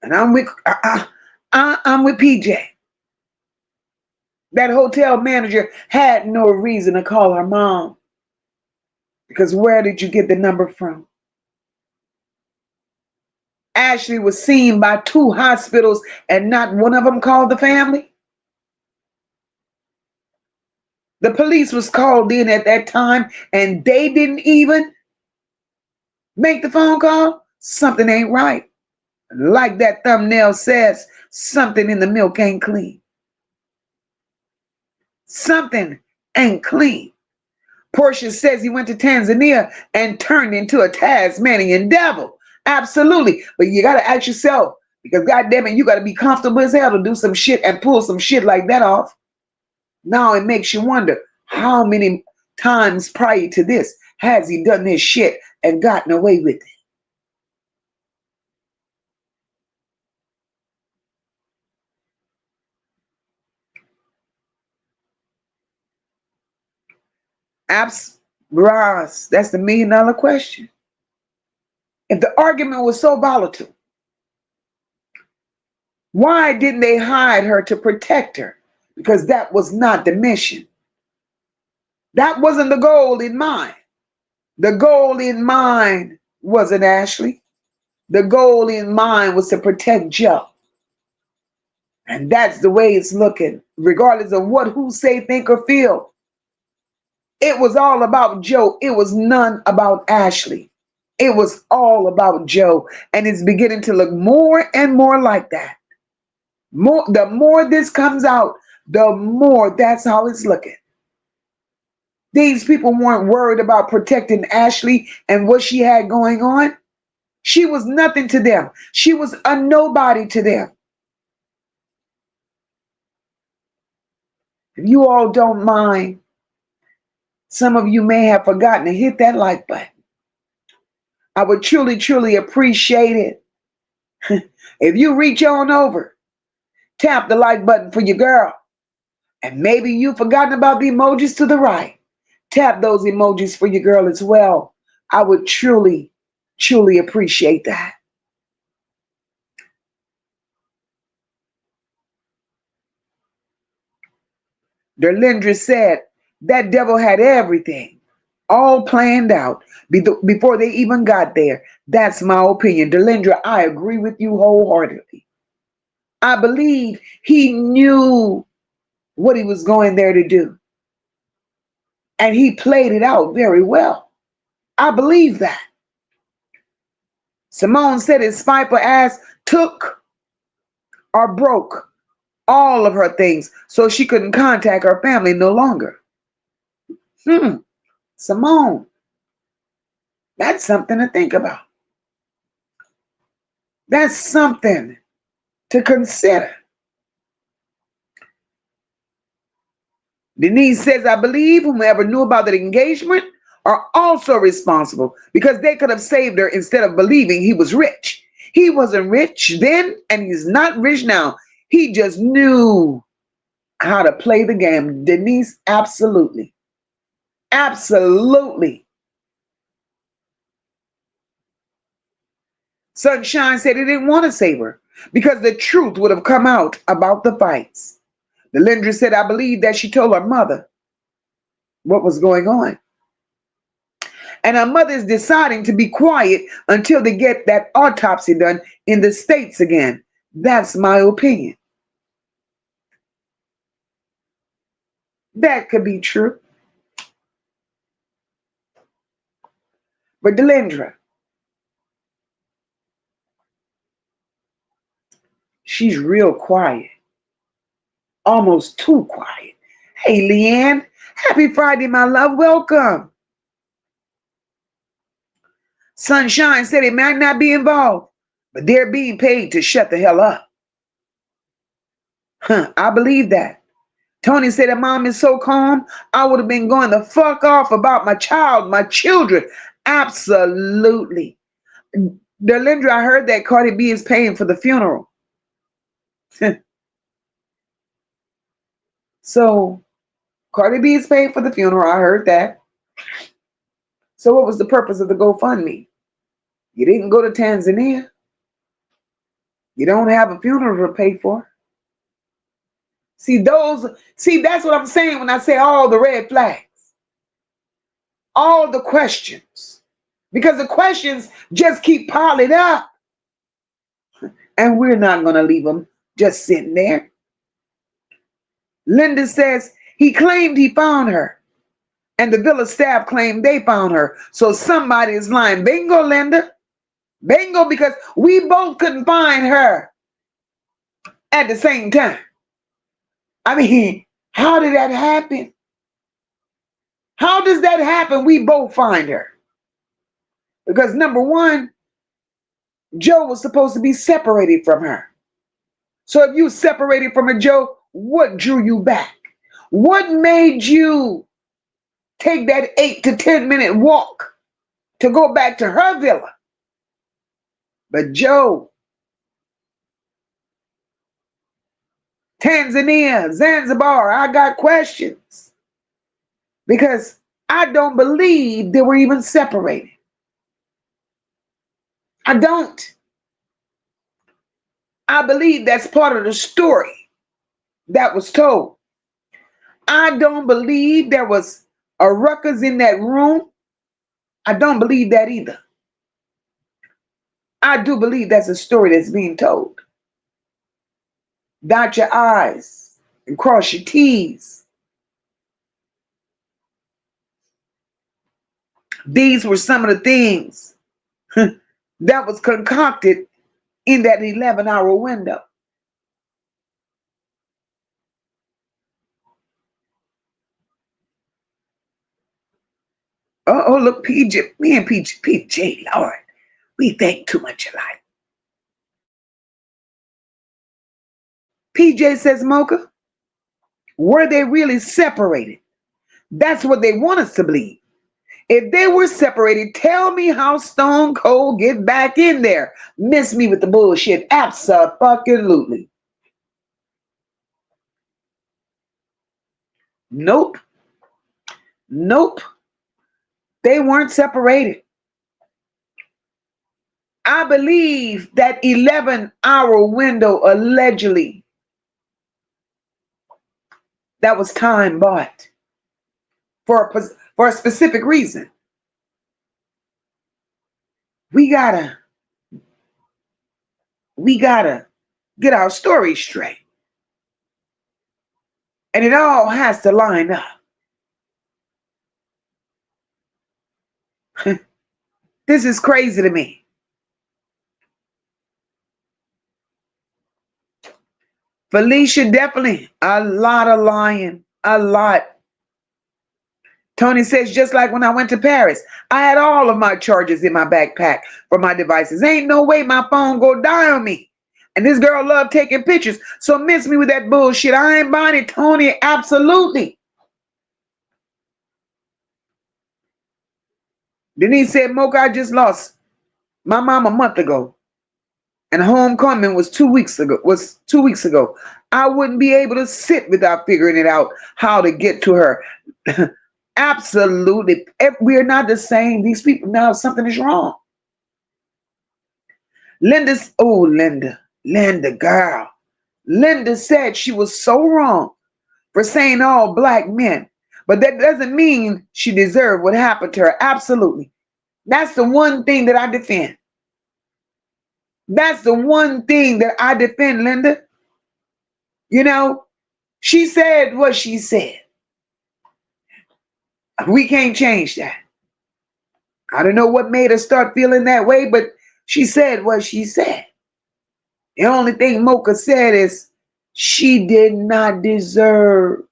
And I'm with PJ. That hotel manager had no reason to call her mom. Because where did you get the number from? Ashlee was seen by 2 hospitals and not one of them called the family. The police was called in at that time and they didn't even make the phone call. Something ain't right. Like that thumbnail says, something in the milk ain't clean. Something ain't clean. Portia says he went to Tanzania and turned into a Tasmanian devil. Absolutely. But you got to ask yourself, because goddamn it, you got to be comfortable as hell to do some shit and pull some shit like that off. Now it makes you wonder, how many times prior to this has he done this shit and gotten away with it? Ross, that's the $1 million question. If the argument was so volatile, why didn't they hide her to protect her? Because that was not the mission. That wasn't the goal in mind. The goal in mind wasn't Ashlee. The goal in mind was to protect Joe. And that's the way it's looking, regardless of what who say, think, or feel. It was all about Joe. It was none about Ashlee. It was all about Joe. And it's beginning to look more and more like that. The more this comes out, the more that's how it's looking. These people weren't worried about protecting Ashlee and what she had going on. She was nothing to them. She was a nobody to them. If you all don't mind, some of you may have forgotten to hit that like button. I would truly, truly appreciate it. If you reach on over, tap the like button for your girl. And maybe you've forgotten about the emojis to the right. Tap those emojis for your girl as well. I would truly, truly appreciate that. Derlindra said that devil had everything all planned out before they even got there. That's my opinion. Derlindra, I agree with you wholeheartedly. I believe he knew what he was going there to do. And he played it out very well. I believe that. Simone said his spiteful ass took or broke all of her things so she couldn't contact her family no longer. Simone, That's something to think about. That's something to consider. Denise says, I believe whomever knew about the engagement are also responsible because they could have saved her instead of believing he was rich. He wasn't rich then, and he's not rich now. He just knew how to play the game. Denise, absolutely. Absolutely. Sunshine said he didn't want to save her because the truth would have come out about the fights. Delindra said, I believe that she told her mother what was going on. And her mother is deciding to be quiet until they get that autopsy done in the States again. That's my opinion. That could be true. But Delindra, she's real quiet. Almost too quiet. Hey, Leanne. Happy Friday, my love. Welcome. Sunshine said it might not be involved, but they're being paid to shut the hell up. I believe that. Tony said her mom is so calm, I would have been going the fuck off about my child, my children. Absolutely. Delindra, I heard that Cardi B is paying for the funeral. So Cardi B is paying for the funeral. I heard that. So what was the purpose of the GoFundMe? You didn't go to Tanzania. You don't have a funeral to pay for. See, that's what I'm saying when I say all the red flags. All the questions. Because the questions just keep piling up. And we're not going to leave them just sitting there. Linda says he claimed he found her. And the villa staff claimed they found her. So somebody is lying. Bingo, Linda. Bingo, because we both couldn't find her at the same time. I mean, how did that happen? How does that happen? We both find her. Because number one, Joe was supposed to be separated from her. So if you separated from her, Joe, what drew you back? What made you take that 8 to 10 minute walk to go back to her villa? But Joe, Tanzania, Zanzibar, I got questions. Because I don't believe they were even separated. I don't. I believe that's part of the story that was told. I don't believe there was a ruckus in that room. I don't believe that either. I do believe that's a story that's being told. Dot your I's and cross your T's. These were some of the things that was concocted in that 11-hour window. Oh, look, PJ, me and PJ, Lord, we think too much alike. PJ says, Mocha, were they really separated? That's what they want us to believe. If they were separated, tell me how Stone Cold get back in there. Miss me with the bullshit. Absolutely. Nope. Nope. They weren't separated. I believe that 11-hour window allegedly that was time bought for a specific reason. We gotta get our story straight. And it all has to line up. This is crazy to me. Felicia, definitely a lot of lying. A lot. Tony says, just like when I went to Paris, I had all of my chargers in my backpack for my devices. Ain't no way my phone go die on me. And this girl loved taking pictures. So miss me with that bullshit. I ain't buying it, Tony. Absolutely. Denise said, Mocha, I just lost my mom a month ago. And homecoming was 2 weeks ago. I wouldn't be able to sit without figuring it out how to get to her. Absolutely. We're not the same. These people, now something is wrong. Linda, girl. Linda said she was so wrong for saying all black men. But that doesn't mean she deserved what happened to her. Absolutely. That's the one thing that I defend. That's the one thing that I defend, Linda. You know, she said what she said. We can't change that. I don't know what made her start feeling that way, but she said what she said. The only thing Mocha said is she did not deserve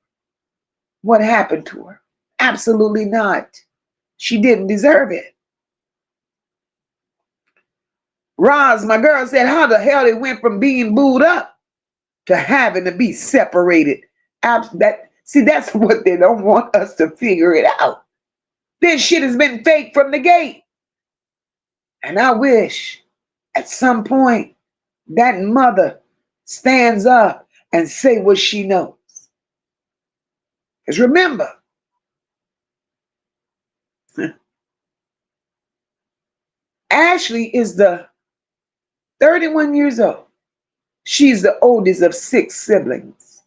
what happened to her. Absolutely not. She didn't deserve it. Roz, my girl, said how the hell it went from being booed up to having to be separated. That's what they don't want us to figure it out. This shit has been fake from the gate. And I wish at some point that mother stands up and say what she knows. Because remember, Ashlee is the 31 years old. She's the oldest of 6 siblings.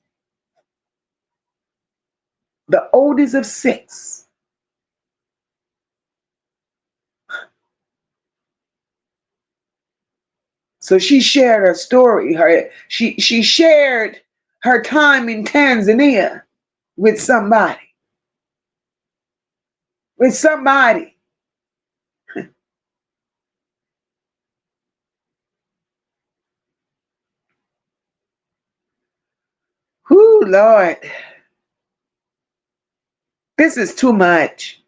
The oldest of 6. So she shared her story. She shared her time in Tanzania with somebody. With somebody. Whoo, Lord. This is too much.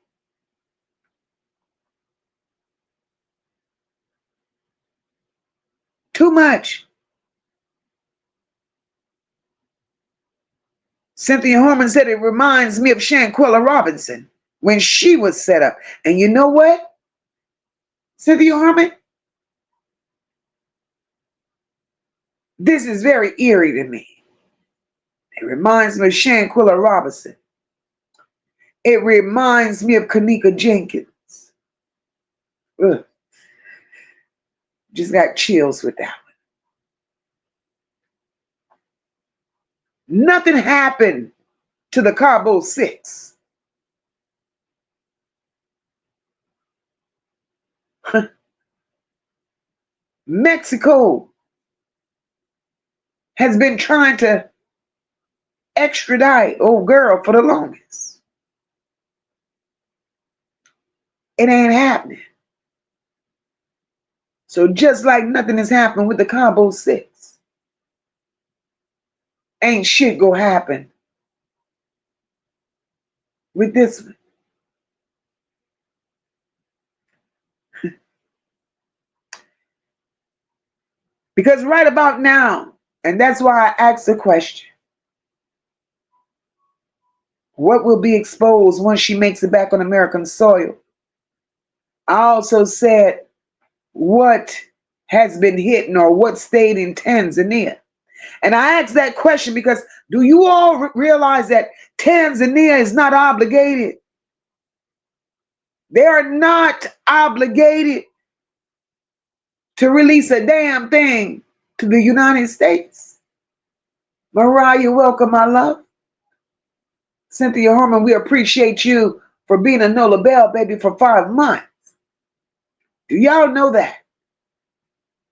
Too much. Cynthia Harmon said it reminds me of Shanquella Robinson when she was set up. And you know what, Cynthia Harmon? This is very eerie to me. It reminds me of Shanquella Robinson. It reminds me of Kanika Jenkins. Ugh. Just got chills with that one. Nothing happened to the Cabo 6. Mexico has been trying to extradite old girl for the longest. It ain't happening. So just like nothing has happened with the Cabo 6, ain't shit gonna happen with this one. Because right about now, and that's why I asked the question, what will be exposed once she makes it back on American soil? I also said what has been hidden or what stayed in Tanzania. And I asked that question because do you all realize that Tanzania is not obligated? They are not obligated to release a damn thing to the United States. Mariah, welcome, my love. Cynthia Harmon, we appreciate you for being a Nola Bell baby for 5 months. Do y'all know that?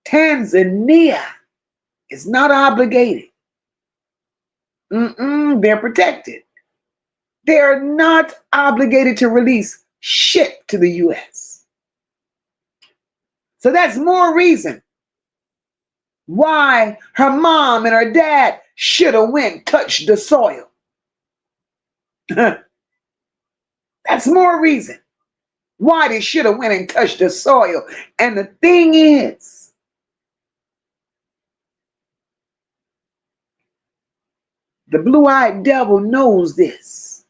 Tanzania is not obligated. They're protected. They're not obligated to release shit to the U.S. So that's more reason why her mom and her dad should have went touched the soil. That's That's more reason why they should have went and touched the soil. And the thing is, the blue-eyed devil knows this.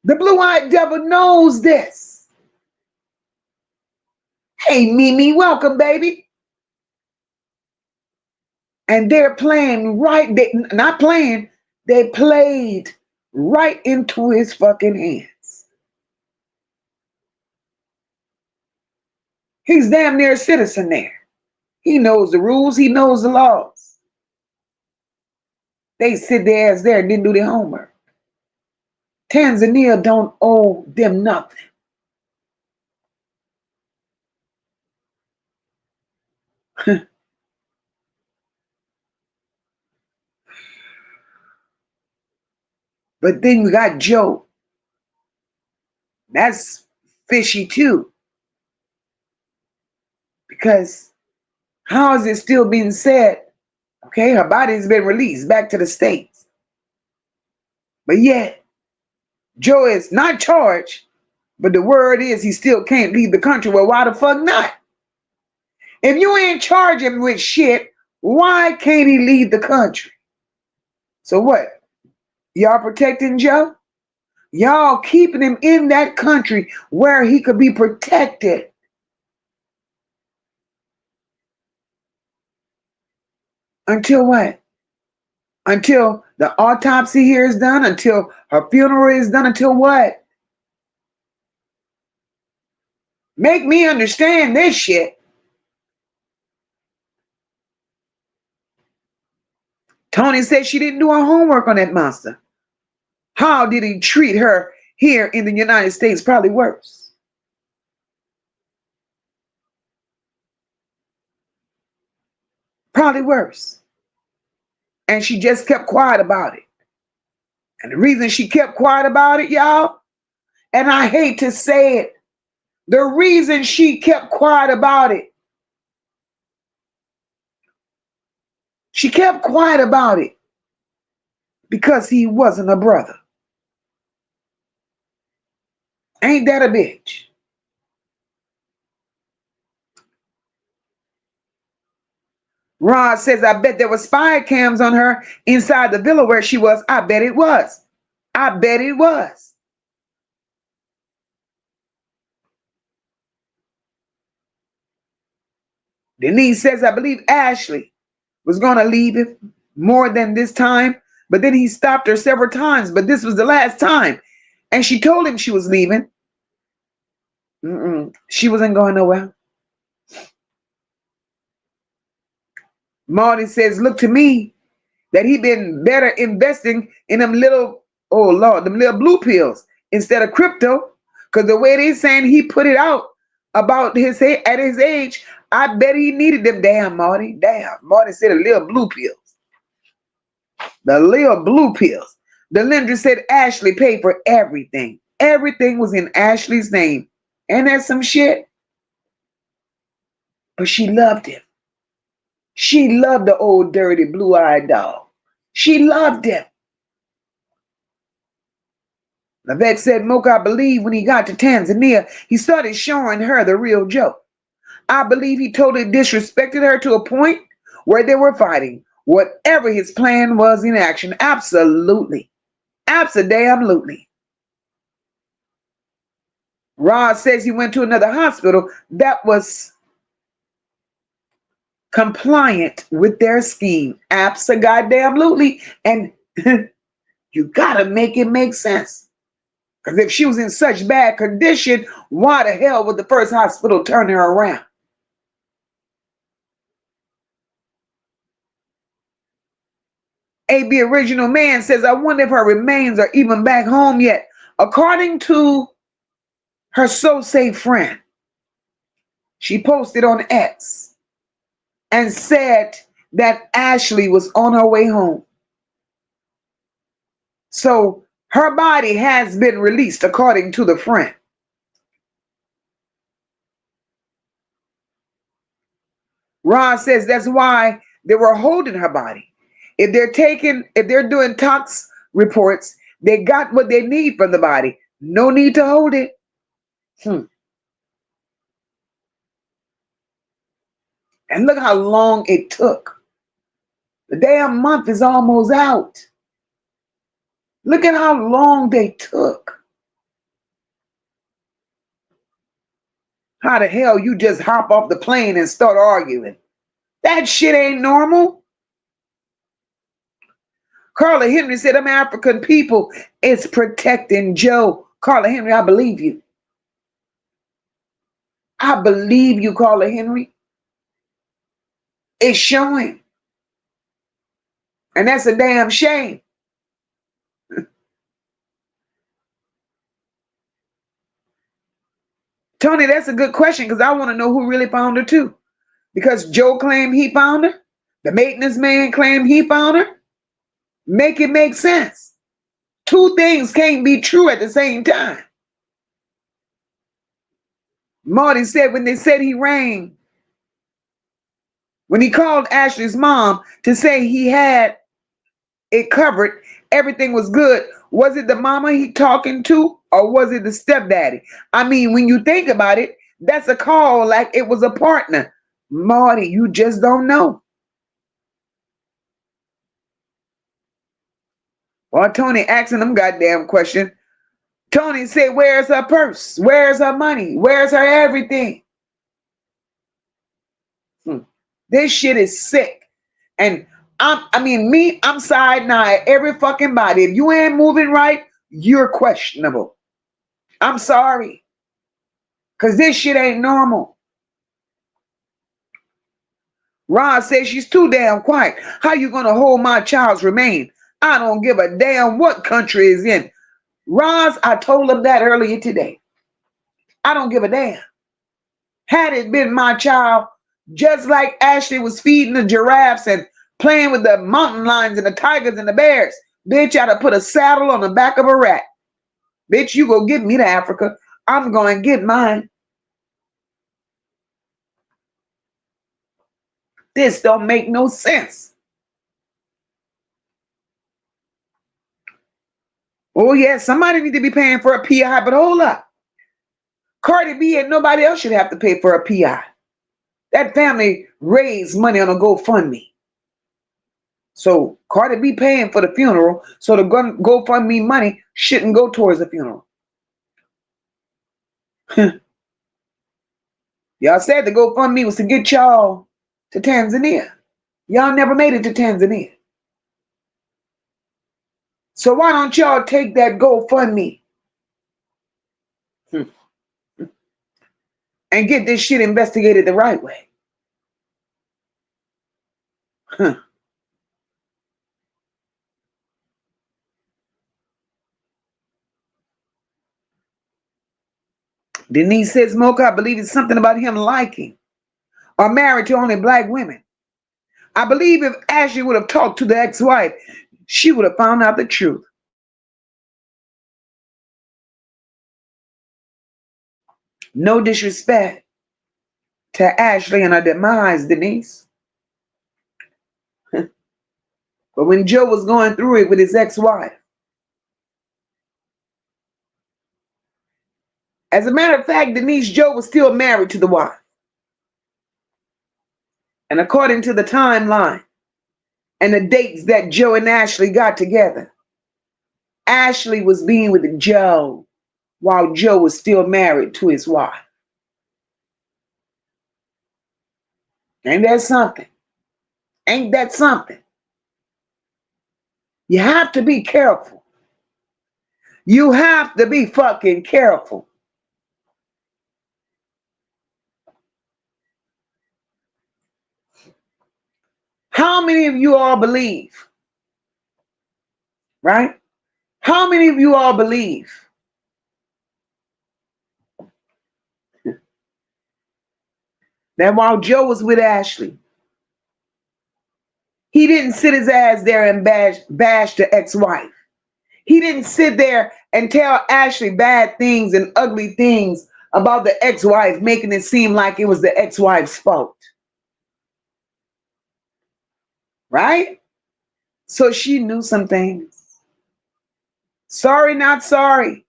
The blue-eyed devil knows this. Hey, Mimi, welcome, baby. And they're playing right, not playing, they played right into his fucking hands. He's damn near a citizen there. He knows the rules, he knows the laws. They sit their ass there and didn't do their homework. Tanzania don't owe them nothing. But then you got Joe. That's fishy too. Because how is it still being said, okay, her body's been released back to the States. But yet, Joe is not charged, but the word is he still can't leave the country. Well, why the fuck not? If you ain't charging him with shit, why can't he leave the country? So what? Y'all protecting Joe? Y'all keeping him in that country where he could be protected. Until what? Until the autopsy here is done? Until her funeral is done? Until what? Make me understand this shit. Tony said she didn't do her homework on that monster. How did he treat her here in the United States? Probably worse. Probably worse. And she just kept quiet about it. And the reason she kept quiet about it, y'all, and I hate to say it, the reason she kept quiet about it, she kept quiet about it because he wasn't a brother. Ain't that a bitch? Rod says, I bet there were spy cams on her inside the villa where she was. I bet it was. I bet it was. Denise says, I believe Ashlee was going to leave it more than this time, but then he stopped her several times, but this was the last time. And she told him she was leaving. She wasn't going nowhere. Marty says, look to me that he been better investing in them little, oh Lord, them little blue pills instead of crypto. Because the way they saying he put it out about his at his age, I bet he needed them. Damn, Marty. Damn. Marty said a little blue pills. The little blue pills. The lender said Ashlee paid for everything. Everything was in Ashlee's name. And that's some shit. But she loved him. She loved the old dirty blue-eyed dog. She loved him. Levesque said, Moca, I believe when he got to Tanzania, he started showing her the real Joe. I believe he totally disrespected her to a point where they were fighting. Whatever his plan was in action. Absolutely. Absolutely. Rod says he went to another hospital that was compliant with their scheme. Absolutely. And you gotta make it make sense. Because if she was in such bad condition, why the hell would the first hospital turn her around? AB Original Man says, I wonder if her remains are even back home yet. According to her so-safe friend, she posted on X and said that Ashlee was on her way home. So her body has been released, according to the friend. Ron says that's why they were holding her body. If they're doing reports they got what they need from the body. No need to hold it. And look how long it took. The damn month is almost out. Look at how long they took. How the hell you just hop off the plane and start arguing? That shit ain't normal. Carla Henry said, them African people is protecting Joe. Carla Henry, I believe you. I believe you, Carla Henry. It's showing. And that's a damn shame. Tony, that's a good question because I want to know who really found her too. Because Joe claimed he found her. The maintenance man claimed he found her. Make it make sense. Two things can't be true at the same time. Marty said when they said he rang, when he called Ashlee's mom to say he had it covered, everything was good. Was it the mama he talking to or was it the stepdaddy? I mean, when you think about it, that's a call like it was a partner. Marty, you just don't know. Or Tony asking them goddamn question. Tony said, where's her purse? Where's her money? Where's her everything? This shit is sick. And I'm side eye every fucking body. If you ain't moving right, you're questionable. I'm sorry. Because this shit ain't normal. Ron says she's too damn quiet. How you going to hold my child's remain? I don't give a damn what country is in. Roz, I told him that earlier today. I don't give a damn. Had it been my child, just like Ashlee was feeding the giraffes and playing with the mountain lions and the tigers and the bears, bitch, I'd have put a saddle on the back of a rat. Bitch, you go get me to Africa. I'm going to get mine. This don't make no sense. Oh, yeah, somebody need to be paying for a PI, but hold up. Cardi B and nobody else should have to pay for a PI. That family raised money on a GoFundMe. So Cardi B paying for the funeral, so the GoFundMe money shouldn't go towards the funeral. Y'all said the GoFundMe was to get y'all to Tanzania. Y'all never made it to Tanzania. So why don't y'all take that GoFundMe and get this shit investigated the right way? Denise says, Moca, I believe it's something about him liking or married to only black women. I believe if Ashlee would have talked to the ex-wife, she would have found out the truth. No disrespect to Ashlee and her demise, Denise. But when Joe was going through it with his ex-wife, as a matter of fact, Denise, Joe was still married to the wife. And according to the timeline and the dates that Joe and Ashlee got together, Ashlee was being with Joe while Joe was still married to his wife. Ain't that something? Ain't that something? You have to be careful. You have to be fucking careful. How many of you all believe, right? How many of you all believe that while Joe was with Ashlee, he didn't sit his ass there and bash the ex-wife? He didn't sit there and tell Ashlee bad things and ugly things about the ex-wife, making it seem like it was the ex-wife's fault. Right? So she knew some things. Sorry, not sorry.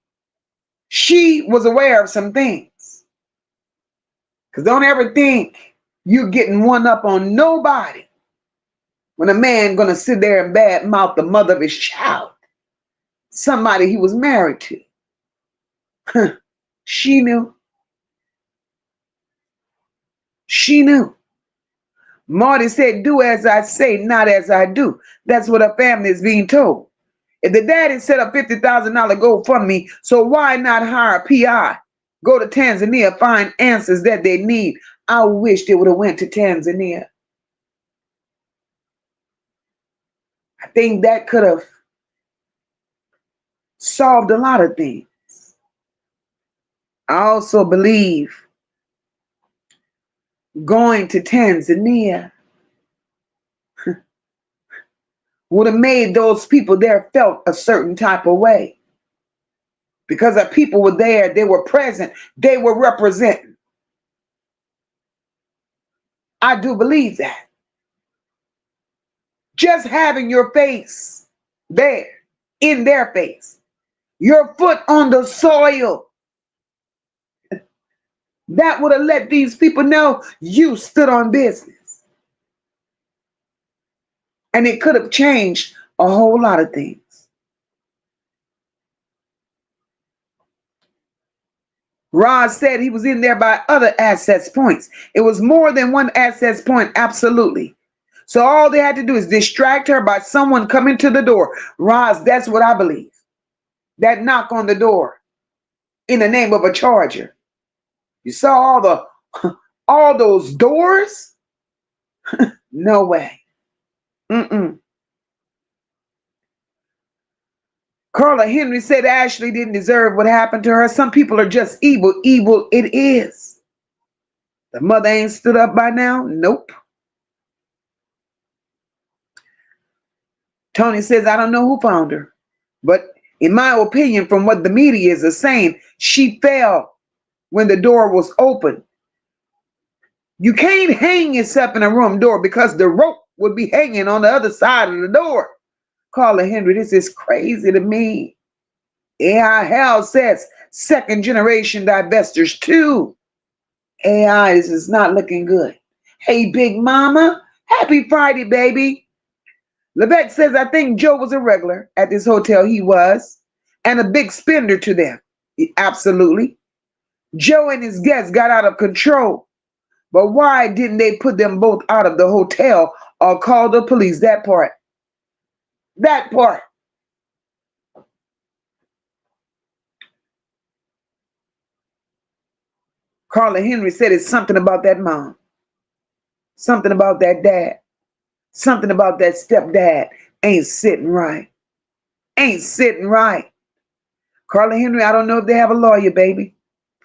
She was aware of some things. Because don't ever think you're getting one up on nobody when a man gonna sit there and badmouth the mother of his child, somebody he was married to. She knew. She knew. Marty said, do as I say, not as I do. That's what a family is being told. If the daddy set up $50,000 GoFundMe, so why not hire a PI? Go to Tanzania, find answers that they need. I wish they would have went to Tanzania. I think that could have solved a lot of things. I also believe going to Tanzania would have made those people there felt a certain type of way. Because the people were there, they were present, they were representing. I do believe that. Just having your face there, in their face, your foot on the soil, that would have let these people know you stood on business. And it could have changed a whole lot of things. Rod said he was in there by other access points. It was more than one access point, absolutely. So all they had to do is distract her by someone coming to the door. Roz, that's what I believe. That knock on the door in the name of a charger. You saw all those doors? No way. Mm-mm. Carla Henry said Ashlee didn't deserve what happened to her. Some people are just evil. Evil it is. The mother ain't stood up by now? Nope. Tony says, I don't know who found her. But in my opinion, from what the media is saying, she fell when the door was open. You can't hang yourself in a room door because the rope would be hanging on the other side of the door. Carla Henry, this is crazy to me. AI Hell says second generation divestors too. AI, this is not looking good. Hey, Big Mama, happy Friday, baby. Levesque says, I think Joe was a regular at this hotel. He was. And a big spender to them. Absolutely. Joe and his guests got out of control. But why didn't they put them both out of the hotel or call the police? That part. That part. Carla Henry said it's something about that mom. Something about that dad. Something about that stepdad ain't sitting right. Ain't sitting right. Carla Henry, I don't know if they have a lawyer, baby.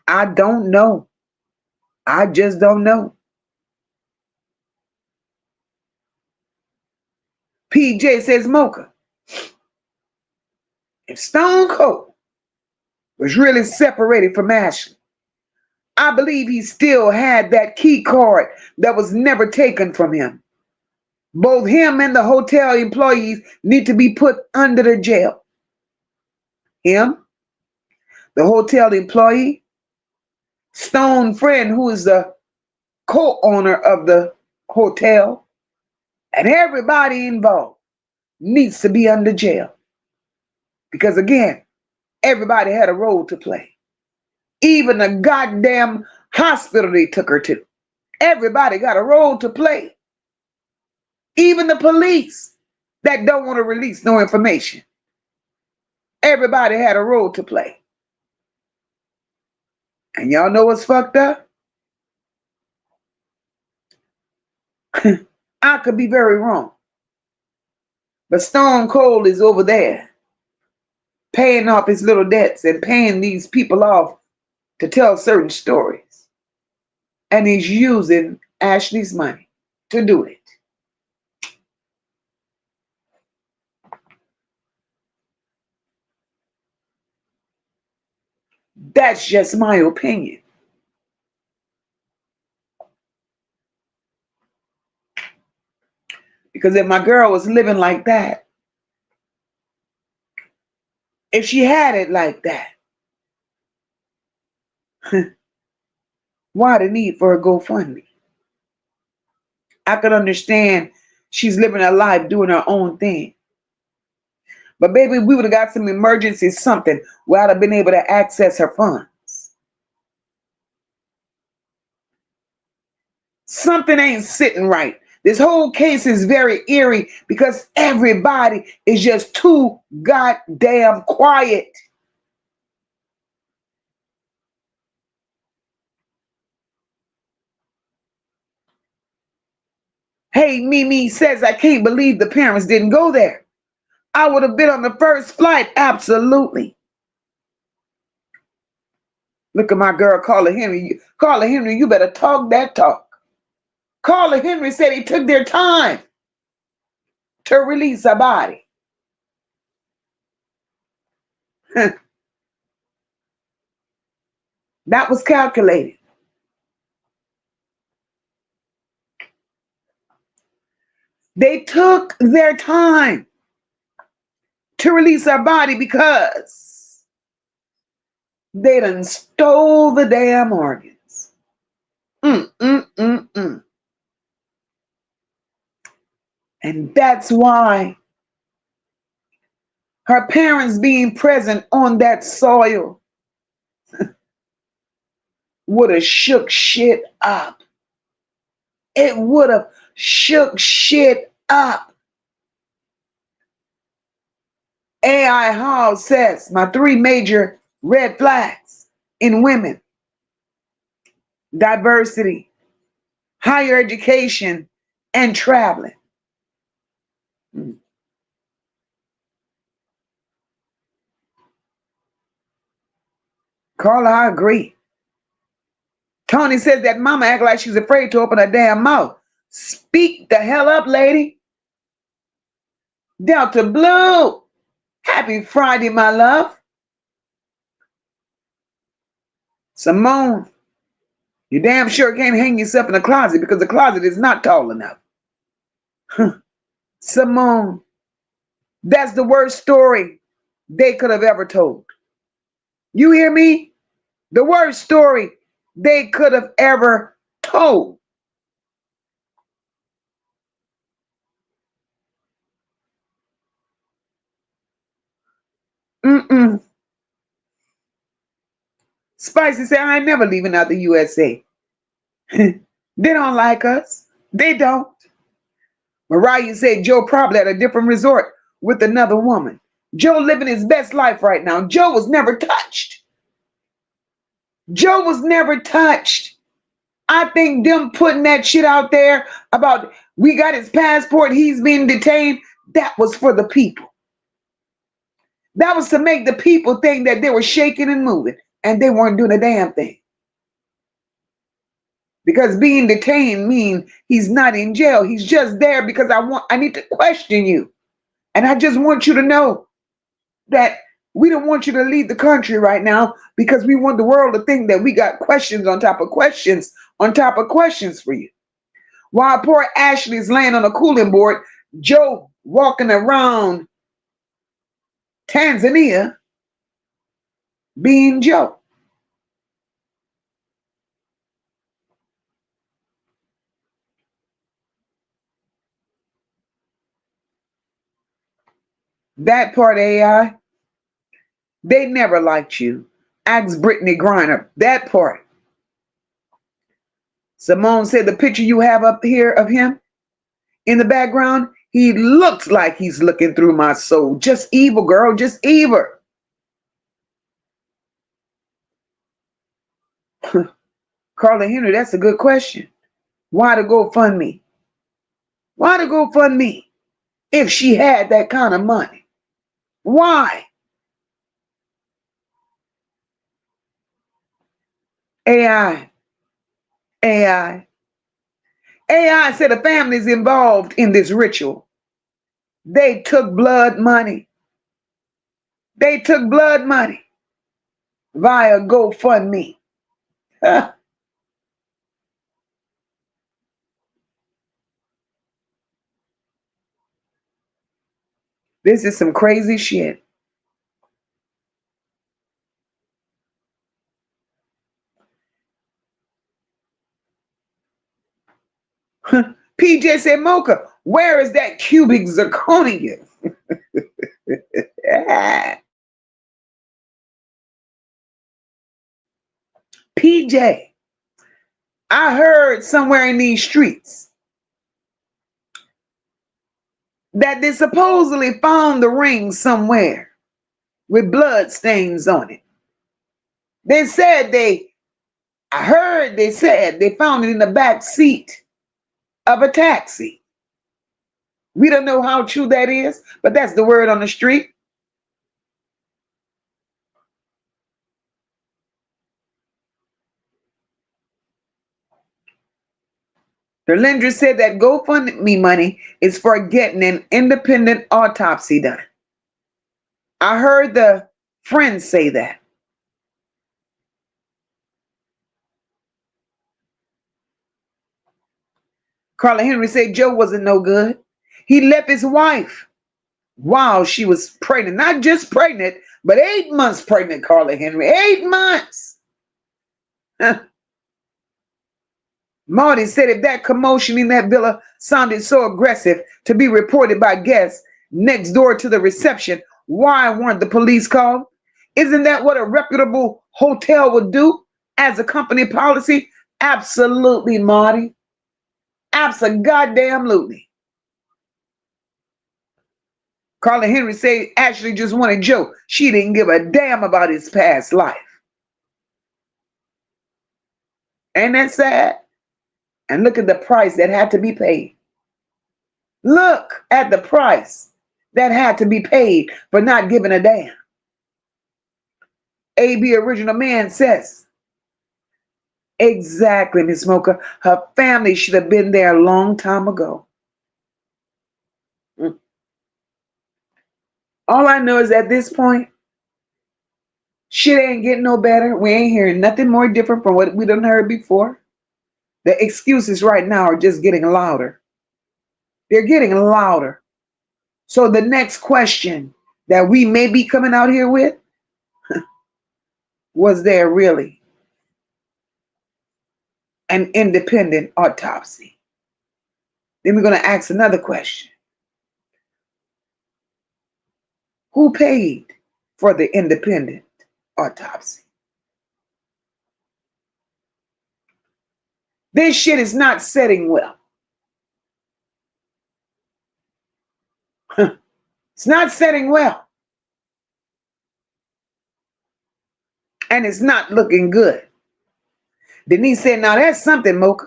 I don't know. I just don't know. PJ says, Mocha, if Stone Cold was really separated from Ashlee, I believe he still had that key card that was never taken from him. Both him and the hotel employees need to be put under the jail. Him, the hotel employee, Stone friend, who is the co-owner of the hotel, and everybody involved needs to be under jail. Because again, everybody had a role to play. Even the goddamn hospital they took her to. Everybody got a role to play. Even the police that don't want to release no information. Everybody had a role to play. And y'all know what's fucked up? I could be very wrong. But Stone Cold is over there paying off his little debts and paying these people off to tell certain stories. And he's using Ashlee's money to do it. That's just my opinion. Because if my girl was living like that, If she had it like that, why the need for a GoFundMe? I could understand she's living her life doing her own thing. But baby, we would have got some emergency something where I'd have been able to access her funds. Something ain't sitting right. This whole case is very eerie because everybody is just too goddamn quiet. Hey, Mimi says, I can't believe the parents didn't go there. I would have been on the first flight, absolutely. Look at my girl, Carla Henry. Carla Henry, you better talk that talk. Carla Henry said he took their time to release her body. That was calculated. They took their time to release her body because they done stole the damn organs. Mm, mm, mm, mm. And that's why her parents being present on that soil would have shook shit up. It would have shook shit up. AI Hall says my three major red flags in women: diversity, higher education, and traveling. Mm. Carla, I agree. Tony says that mama act like she's afraid to open her damn mouth. Speak the hell up, lady. Delta Blue, happy Friday, my love. Simone, you damn sure can't hang yourself in a closet because the closet is not tall enough. Simone, that's the worst story they could have ever told. You hear me? The worst story they could have ever told. Mm-mm. Spicy said, I ain't never leaving out the USA. They don't like us. They don't. Mariah said Joe probably at a different resort with another woman. Joe living his best life right now. Joe was never touched. Joe was never touched. I think them putting that shit out there about we got his passport, he's being detained, that was for the people. That was to make the people think that they were shaking and moving and they weren't doing a damn thing. Because being detained means he's not in jail. He's just there because I need to question you. And I just want you to know that we don't want you to leave the country right now because we want the world to think that we got questions on top of questions on top of questions for you. While poor Ashley's laying on a cooling board, Joe walking around Tanzania being Joe. That part, AI, they never liked you. Ask Brittany Griner. That part. Simone said the picture you have up here of him in the background, he looks like he's looking through my soul. Just evil, girl, just evil. Carla Henry, that's a good question. Why to GoFundMe? Why to GoFundMe if she had that kind of money? Why? AI, AI. AI said the families involved in this ritual, they took blood money. They took blood money via GoFundMe. This is some crazy shit. PJ said, Mocha, where is that cubic zirconia? PJ, I heard somewhere in these streets that they supposedly found the ring somewhere with blood stains on it. I heard they said they found it in the back seat of a taxi. We don't know how true that is, but that's the word on the street. The lender said that GoFundMe money is for getting an independent autopsy done. I heard the friend say that. Carla Henry said Joe wasn't no good. He left his wife while she was pregnant. Not just pregnant, but 8 months pregnant, Carla Henry. 8 months. Marty said if that commotion in that villa sounded so aggressive to be reported by guests next door to the reception, why weren't the police called? Isn't that what a reputable hotel would do as a company policy? Absolutely, Marty. Abso-goddamn-lutely. Carla Henry said Ashlee just wanted Joe. She didn't give a damn about his past life. Ain't that sad? And look at the price that had to be paid. Look at the price that had to be paid for not giving a damn. AB Original Man says, exactly, Miss Mocha. Her family should have been there a long time ago. All I know is at this point, shit ain't getting no better. We ain't hearing nothing more different from what we done heard before. The excuses right now are just getting louder. They're getting louder. So the next question that we may be coming out here with, was there really an independent autopsy? Then we're going to ask another question. Who paid for the independent autopsy? This shit is not setting well. It's not setting well. And it's not looking good. Denise said, now that's something, Mocha.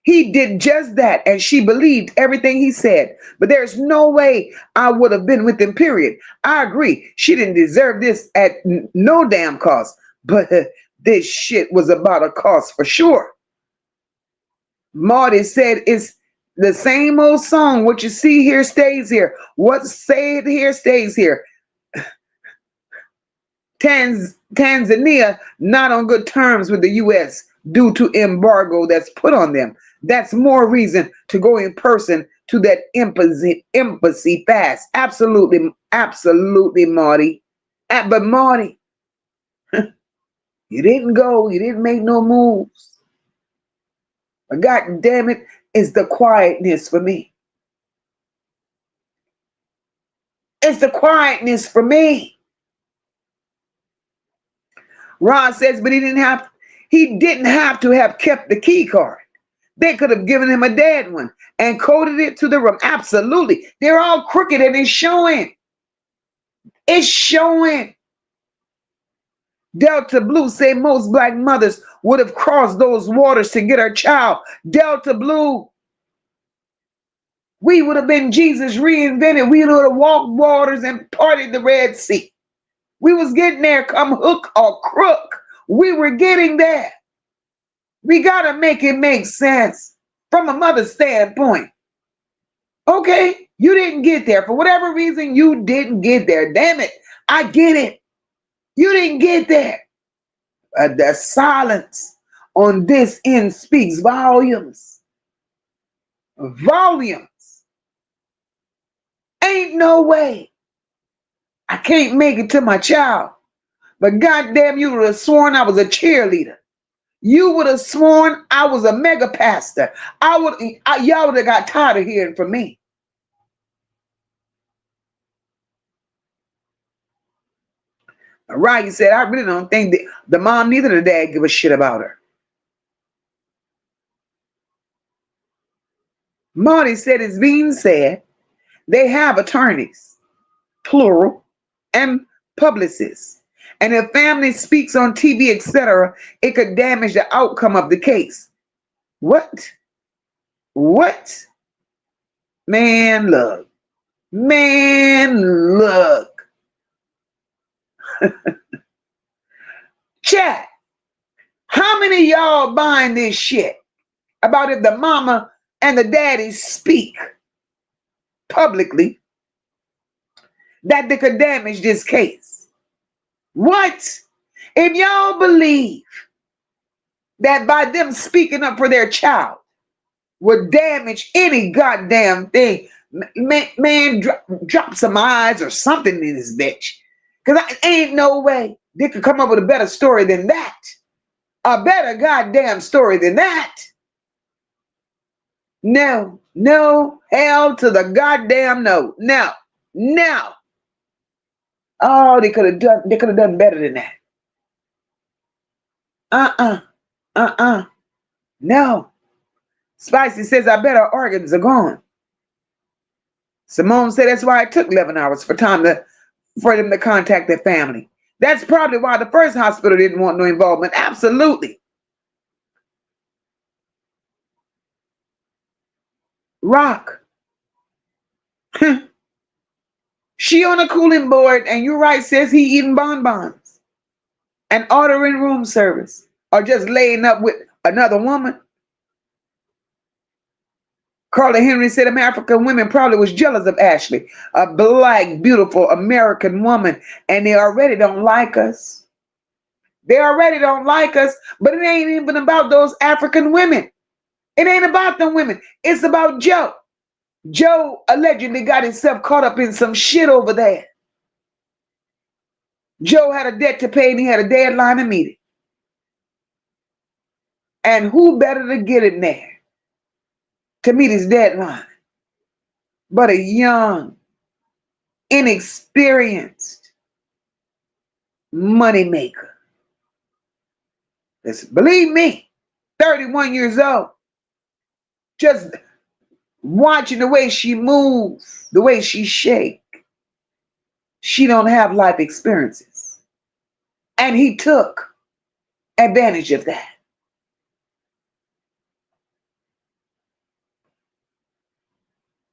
He did just that, and she believed everything he said. But there's no way I would have been with him, period. I agree. She didn't deserve this at no damn cost. But this shit was about a cost for sure. Marty said it's the same old song. What you see here stays here. What's said here stays here. Tanzania not on good terms with the U.S. due to embargo that's put on them. That's more reason to go in person to that embassy fast. Absolutely, absolutely, Marty. But Marty, you didn't go. You didn't make no moves. But God damn it, it's the quietness for me. It's the quietness for me. Ron says, but he didn't have to have kept the key card. They could have given him a dead one and coded it to the room. Absolutely. They're all crooked and it's showing. It's showing. Delta Blue say most black mothers would have crossed those waters to get her child. Delta Blue. We would have been Jesus reinvented. We would have walked waters and parted the Red Sea. We was getting there, come hook or crook. We were getting there. We got to make it make sense from a mother's standpoint. Okay, you didn't get there. For whatever reason, you didn't get there. Damn it, I get it. You didn't get there. The silence on this end speaks volumes. Volumes. Ain't no way I can't make it to my child. But goddamn, you would have sworn I was a cheerleader. You would have sworn I was a mega pastor. Y'all would have got tired of hearing from me. Ryan said, I really don't think that the mom, neither the dad, give a shit about her. Marty said, it's being said, they have attorneys, plural, and publicists. And if family speaks on TV, etc., it could damage the outcome of the case. What? What? Man, look. Man, look. Chat. How many of y'all buying this shit about if the mama and the daddy speak publicly that they could damage this case? What? If y'all believe that by them speaking up for their child would damage any goddamn thing, man, drop some eyes or something in this bitch. Because ain't no way they could come up with a better story than that. A better goddamn story than that. No, no, hell to the goddamn no. No, no. Oh, they could have done better than that. No. Spicy says, I bet our organs are gone. Simone said that's why it took 11 hours for them to contact their family. That's probably why the first hospital didn't want no involvement. Absolutely. Rock. She on a cooling board, and you're right, says he eating bonbons and ordering room service or just laying up with another woman. Carla Henry said African women probably was jealous of Ashlee, a black, beautiful American woman, and they already don't like us. They already don't like us, but it ain't even about those African women. It ain't about them women. It's about Joe. Joe allegedly got himself caught up in some shit over there. Joe had a debt to pay and he had a deadline to meet it. And who better to get in there to meet his deadline but a young, inexperienced moneymaker? Listen, believe me, 31 years old, just watching the way she moves, the way she shake, she don't have life experiences. And he took advantage of that.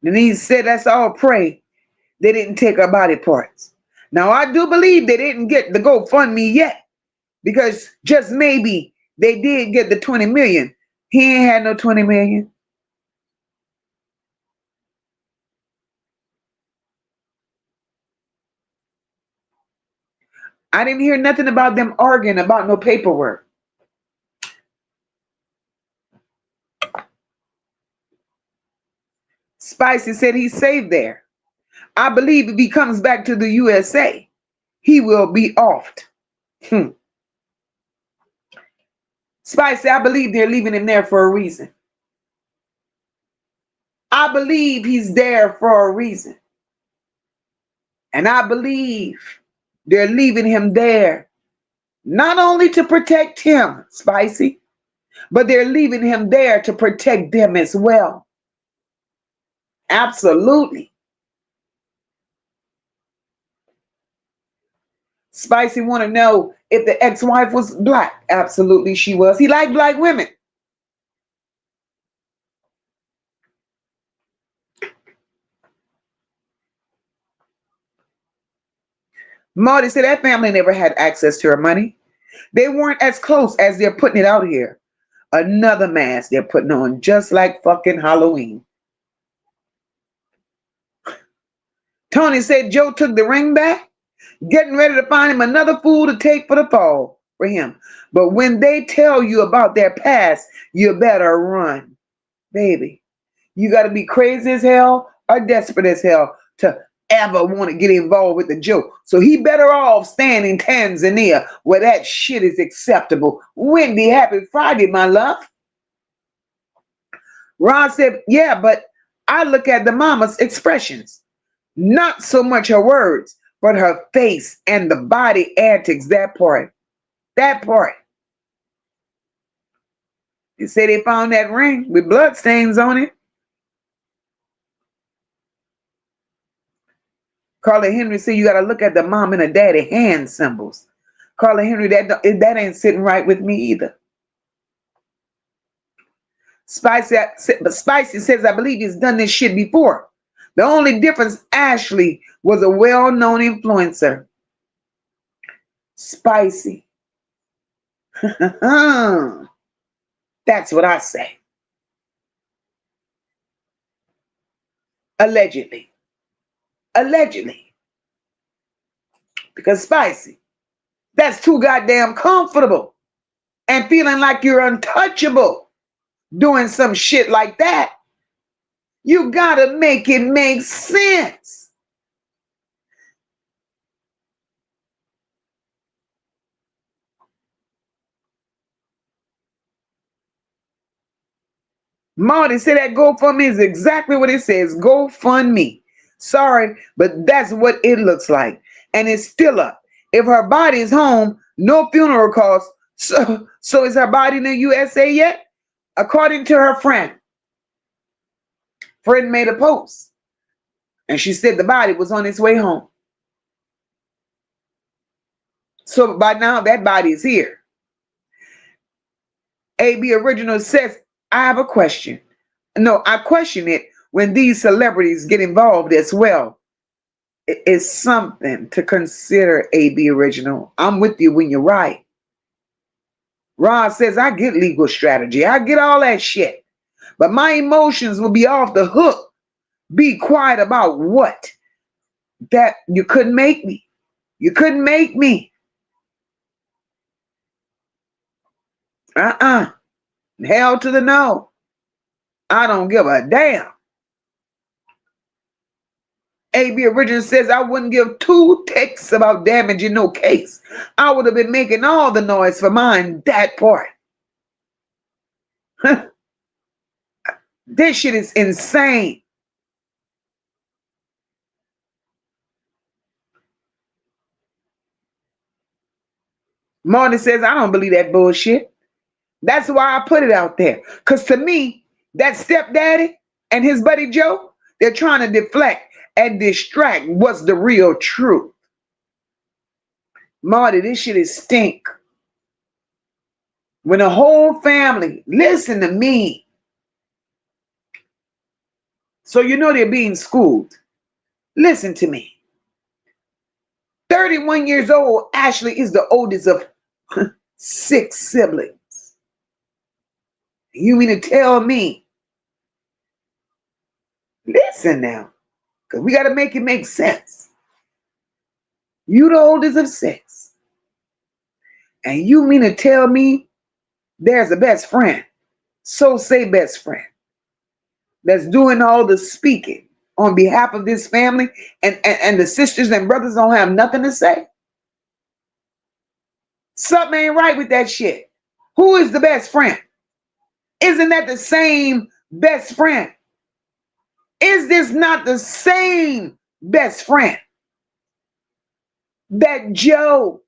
And he said, let's all pray they didn't take her body parts. Now, I do believe they didn't get the GoFundMe yet, because just maybe they did get the 20 million. He ain't had no 20 million. I didn't hear nothing about them arguing about no paperwork. Spicy said he's safe there. I believe if he comes back to the USA, he will be offed. Spicy, I believe they're leaving him there for a reason. I believe he's there for a reason. And I believe they're leaving him there not only to protect him, Spicy, but they're leaving him there to protect them as well. Absolutely. Spicy want to know if the ex-wife was black. Absolutely she was. He liked black women. Marty said that family never had access to her money. They weren't as close as they're putting it out here. Another mask they're putting on, just like fucking Halloween. Tony said Joe took the ring back, getting ready to find him another fool to take for the fall for him. But when they tell you about their past, you better run. Baby, you got to be crazy as hell or desperate as hell to ever want to get involved with the Joe. So he better off staying in Tanzania where that shit is acceptable. Wendy, happy Friday, my love. Ron said, yeah, but I look at the mama's expressions. Not so much her words, but her face and the body antics, that part. That part. They say they found that ring with blood stains on it. Carla Henry said you got to look at the mom and the daddy hand symbols. Carla Henry, that ain't sitting right with me either. Spicy says, I believe he's done this shit before. The only difference, Ashlee was a well-known influencer. Spicy. That's what I say. Allegedly. Allegedly. Because Spicy, that's too goddamn comfortable and feeling like you're untouchable doing some shit like that. You gotta make it make sense. Marty said that GoFundMe is exactly what it says. GoFundMe. Sorry, but that's what it looks like. And it's still up. If her body is home, no funeral costs. So is her body in the USA yet? According to her friend. Friend made a post. And she said the body was on its way home. So by now that body is here. AB Original says, I have a question. No, I question it when these celebrities get involved as well. It's something to consider, AB Original. I'm with you when you're right. Ron says, I get legal strategy. I get all that shit. But my emotions will be off the hook. Be quiet about what? That you couldn't make me. You couldn't make me. Hell to the no. I don't give a damn. AB Original says, I wouldn't give two ticks about damaging no case. I would have been making all the noise for mine, that part. This shit is insane. Marty says, I don't believe that bullshit. That's why I put it out there. Because to me, that stepdaddy and his buddy Joe, they're trying to deflect and distract what's the real truth. Marty, this shit is stink. When the whole family, listen to me. So you know they're being schooled. Listen to me. 31 years old, Ashlee is the oldest of 6 siblings. You mean to tell me? Listen now, because we got to make it make sense. You the oldest of 6. And you mean to tell me there's a best friend, so say best friend, that's doing all the speaking on behalf of this family, and the sisters and brothers don't have nothing to say? Something ain't right with that shit. Who is the best friend? Isn't that the same best friend? Is this not the same best friend that Joe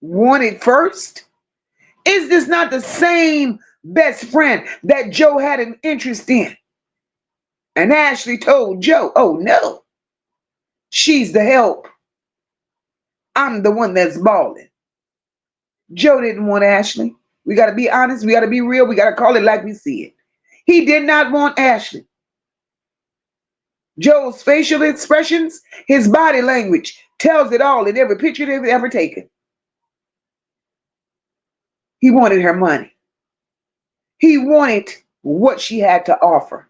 wanted first? Is this not the same best friend that Joe had an interest in? And Ashlee told Joe, oh no, she's the help. I'm the one that's balling. Joe didn't want Ashlee. We got to be honest. We got to be real. We got to call it like we see it. He did not want Ashlee. Joe's facial expressions, his body language tells it all in every picture they've ever taken. He wanted her money. He wanted what she had to offer.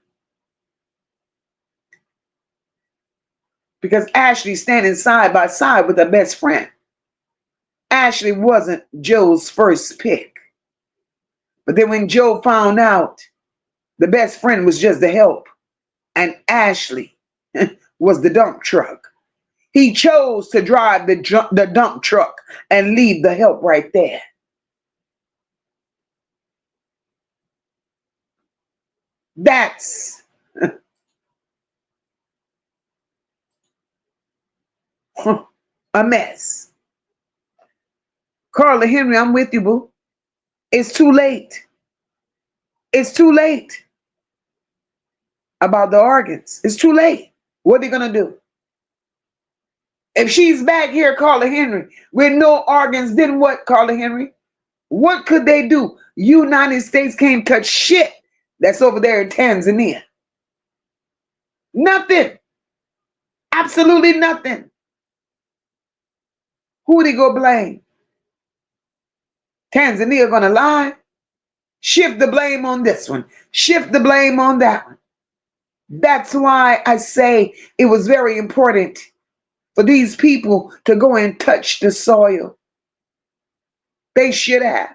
Because Ashlee's standing side by side with her best friend. Ashlee wasn't Joe's first pick. But then when Joe found out the best friend was just the help and Ashlee was the dump truck, He chose to drive the dump truck and leave the help right there. That's a mess. Carla Henry, I'm with you, boo. It's too late. It's too late about the organs. It's too late. What are they going to do? If she's back here, Carla Henry, with no organs, then what, Carla Henry? What could they do? United States can't touch shit that's over there in Tanzania. Nothing. Absolutely nothing. Who they go blame? Tanzania gonna lie? Shift the blame on this one. Shift the blame on that one. That's why I say it was very important for these people to go and touch the soil. They should have.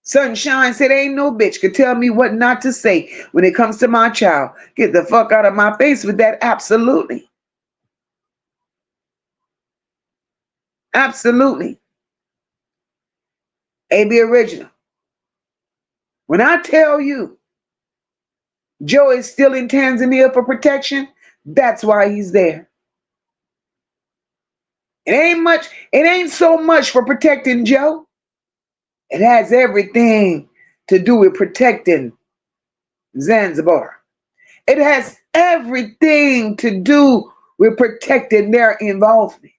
Sunshine said, ain't no bitch could tell me what not to say when it comes to my child. Get the fuck out of my face with that. Absolutely. Absolutely. AB Original. When I tell you Joe is still in Tanzania for protection, that's why he's there. It ain't so much for protecting Joe. It has everything to do with protecting Zanzibar. It has everything to do with protecting their involvement.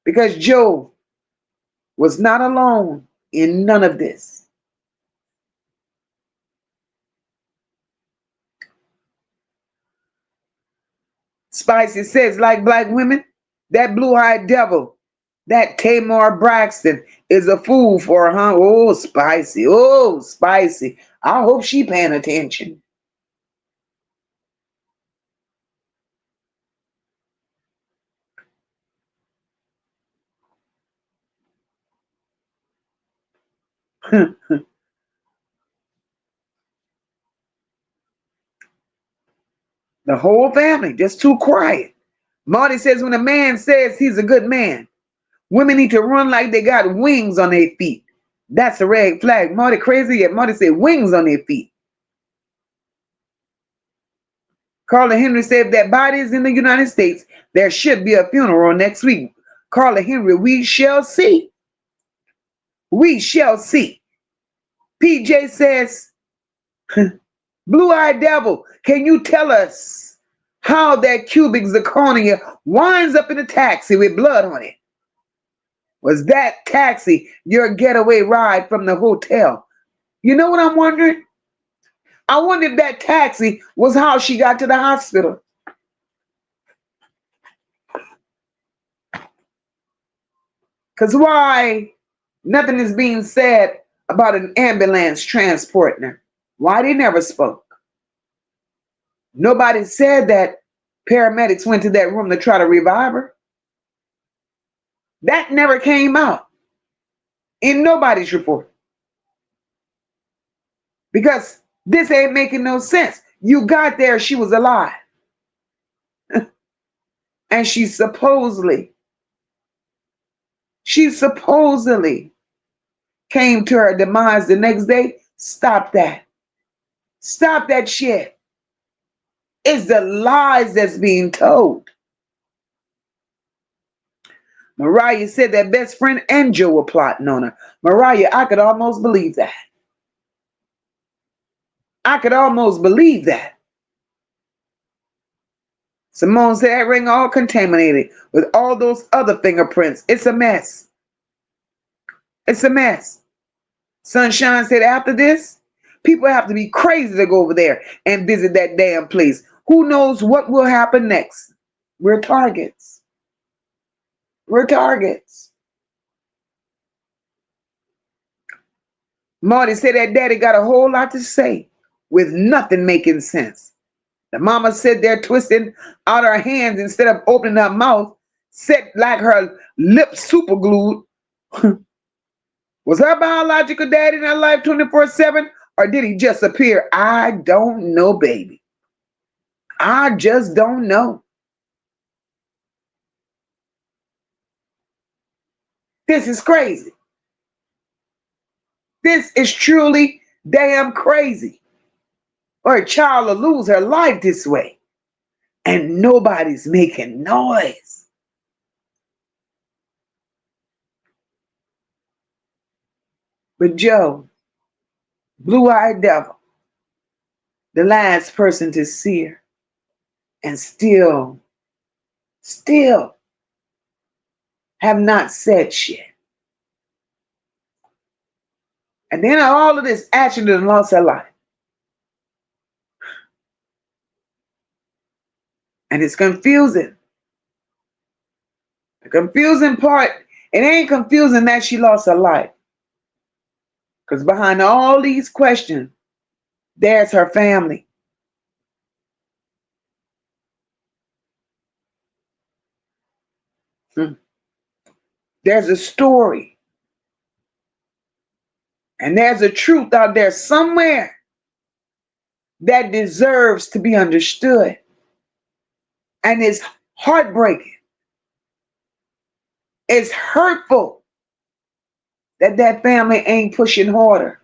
Because Joe was not alone in none of this. Spicy says, like black women, that blue-eyed devil, that Tamar Braxton is a fool for her, huh? Oh, Spicy. Oh, Spicy. I hope she paying attention. The whole family just too quiet. Marty says when a man says he's a good man, women need to run like they got wings on their feet. That's a red flag. Marty crazy yet Marty said wings on their feet. Carla Henry said if that body is in the United States, there should be a funeral next week. Carla Henry, we shall see. We shall see. PJ says, blue-eyed devil, can you tell us how that cubic zirconia winds up in a taxi with blood on it? Was that taxi your getaway ride from the hotel? You know what I'm wondering? I wonder if that taxi was how she got to the hospital. Because why nothing is being said about an ambulance transporting her? Why they never spoke? Nobody said that paramedics went to that room to try to revive her. That never came out in nobody's report. Because this ain't making no sense. You got there, she was alive. And she supposedly came to her demise the next day. Stop that. Stop that shit. It's the lies that's being told. Mariah said that best friend and Joe were plotting on her. Mariah, I could almost believe that. I could almost believe that. Simone said that ring all contaminated with all those other fingerprints. It's a mess. It's a mess. Sunshine said after this, people have to be crazy to go over there and visit that damn place. Who knows what will happen next? We're targets. We're targets. Marty said that daddy got a whole lot to say with nothing making sense. The mama said they're twisting out her hands instead of opening her mouth, set like her lips super glued. Was her biological daddy in her life 24/7, or did he just appear? I don't know, baby. I just don't know. This is crazy. This is truly damn crazy. Or a child will lose her life this way. And nobody's making noise. But Joe, blue-eyed devil, the last person to see her, and still have not said shit. And then all of this action and lost her life. And it's confusing. The confusing part, it ain't confusing that she lost her life. Because behind all these questions, there's her family. There's a story. And there's a truth out there somewhere that deserves to be understood. And it's heartbreaking. It's hurtful that family ain't pushing harder.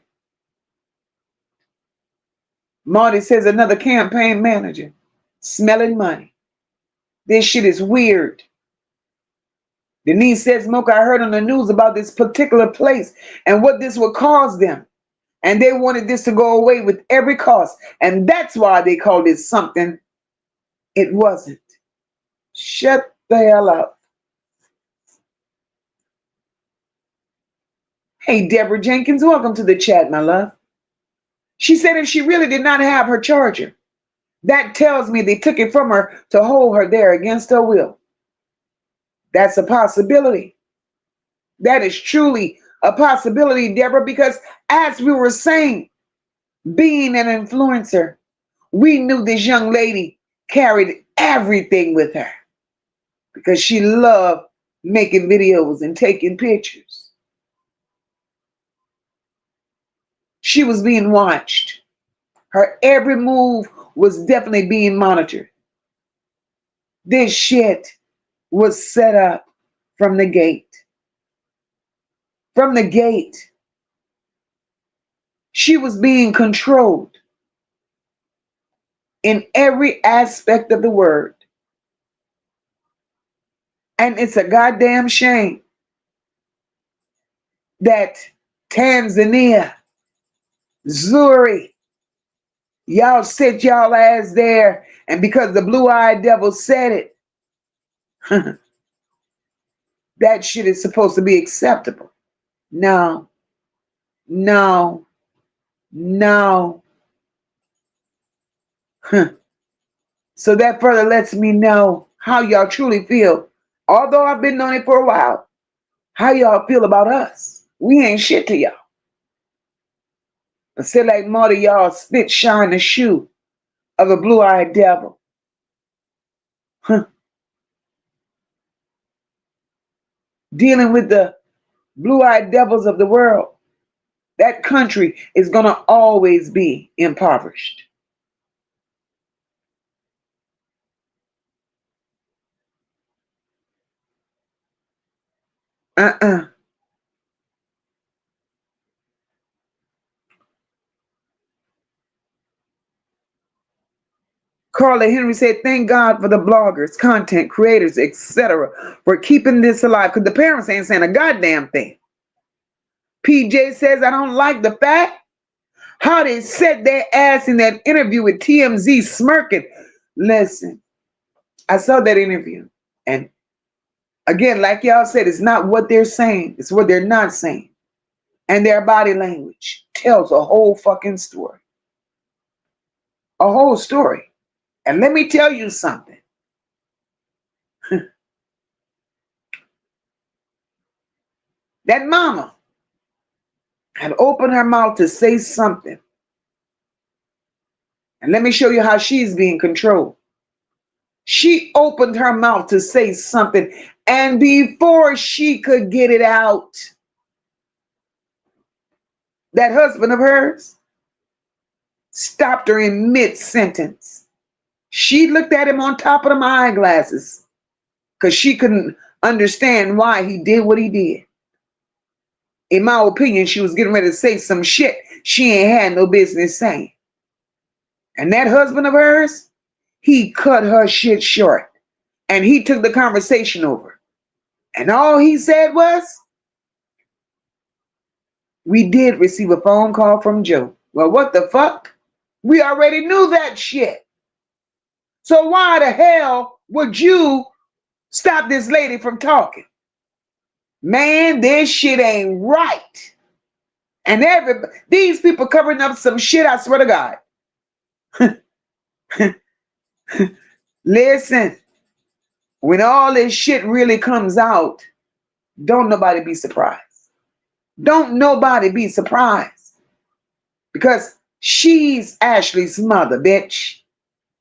Marty says another campaign manager smelling money. This shit is weird. Denise says, Moca, I heard on the news about this particular place and what this would cause them. And they wanted this to go away with every cost. And that's why they called it something it wasn't. Shut the hell up. Hey, Deborah Jenkins, welcome to the chat, my love. She said if she really did not have her charger, that tells me they took it from her to hold her there against her will. That's a possibility. That is truly a possibility, Deborah, because as we were saying, being an influencer, we knew this young lady carried everything with her because she loved making videos and taking pictures. She was being watched. Her every move was definitely being monitored. This shit was set up from the gate. From the gate. She was being controlled in every aspect of the word. And it's a goddamn shame that Tanzania, Zuri, y'all sit y'all ass there, and because the blue-eyed devil said it, that shit is supposed to be acceptable. No, no, no. So that further lets me know how y'all truly feel. Although I've been on it for a while, how y'all feel about us. We ain't shit to y'all. I said like Marty, y'all spit shine the shoe of a blue-eyed devil. Dealing with the blue-eyed devils of the world. That country is going to always be impoverished. Carla Henry said, thank God for the bloggers, content creators, etc. for keeping this alive because the parents ain't saying a goddamn thing. PJ says, I don't like the fact how they set their ass in that interview with TMZ smirking. Listen, I saw that interview. And again, like y'all said, it's not what they're saying. It's what they're not saying. And their body language tells a whole fucking story. A whole story. And let me tell you something. That mama had opened her mouth to say something. And let me show you how she's being controlled. She opened her mouth to say something. And before she could get it out, that husband of hers stopped her in mid-sentence She looked at him on top of them eyeglasses because she couldn't understand why he did what he did. In my opinion, she was getting ready to say some shit she ain't had no business saying. And that husband of hers, he cut her shit short. And he took the conversation over. And all he said was, we did receive a phone call from Joe. Well, what the fuck? We already knew that shit. So why the hell would you stop this lady from talking? Man, this shit ain't right. And these people covering up some shit, I swear to God. Listen, when all this shit really comes out, don't nobody be surprised. Don't nobody be surprised. Because she's Ashlee's mother, bitch.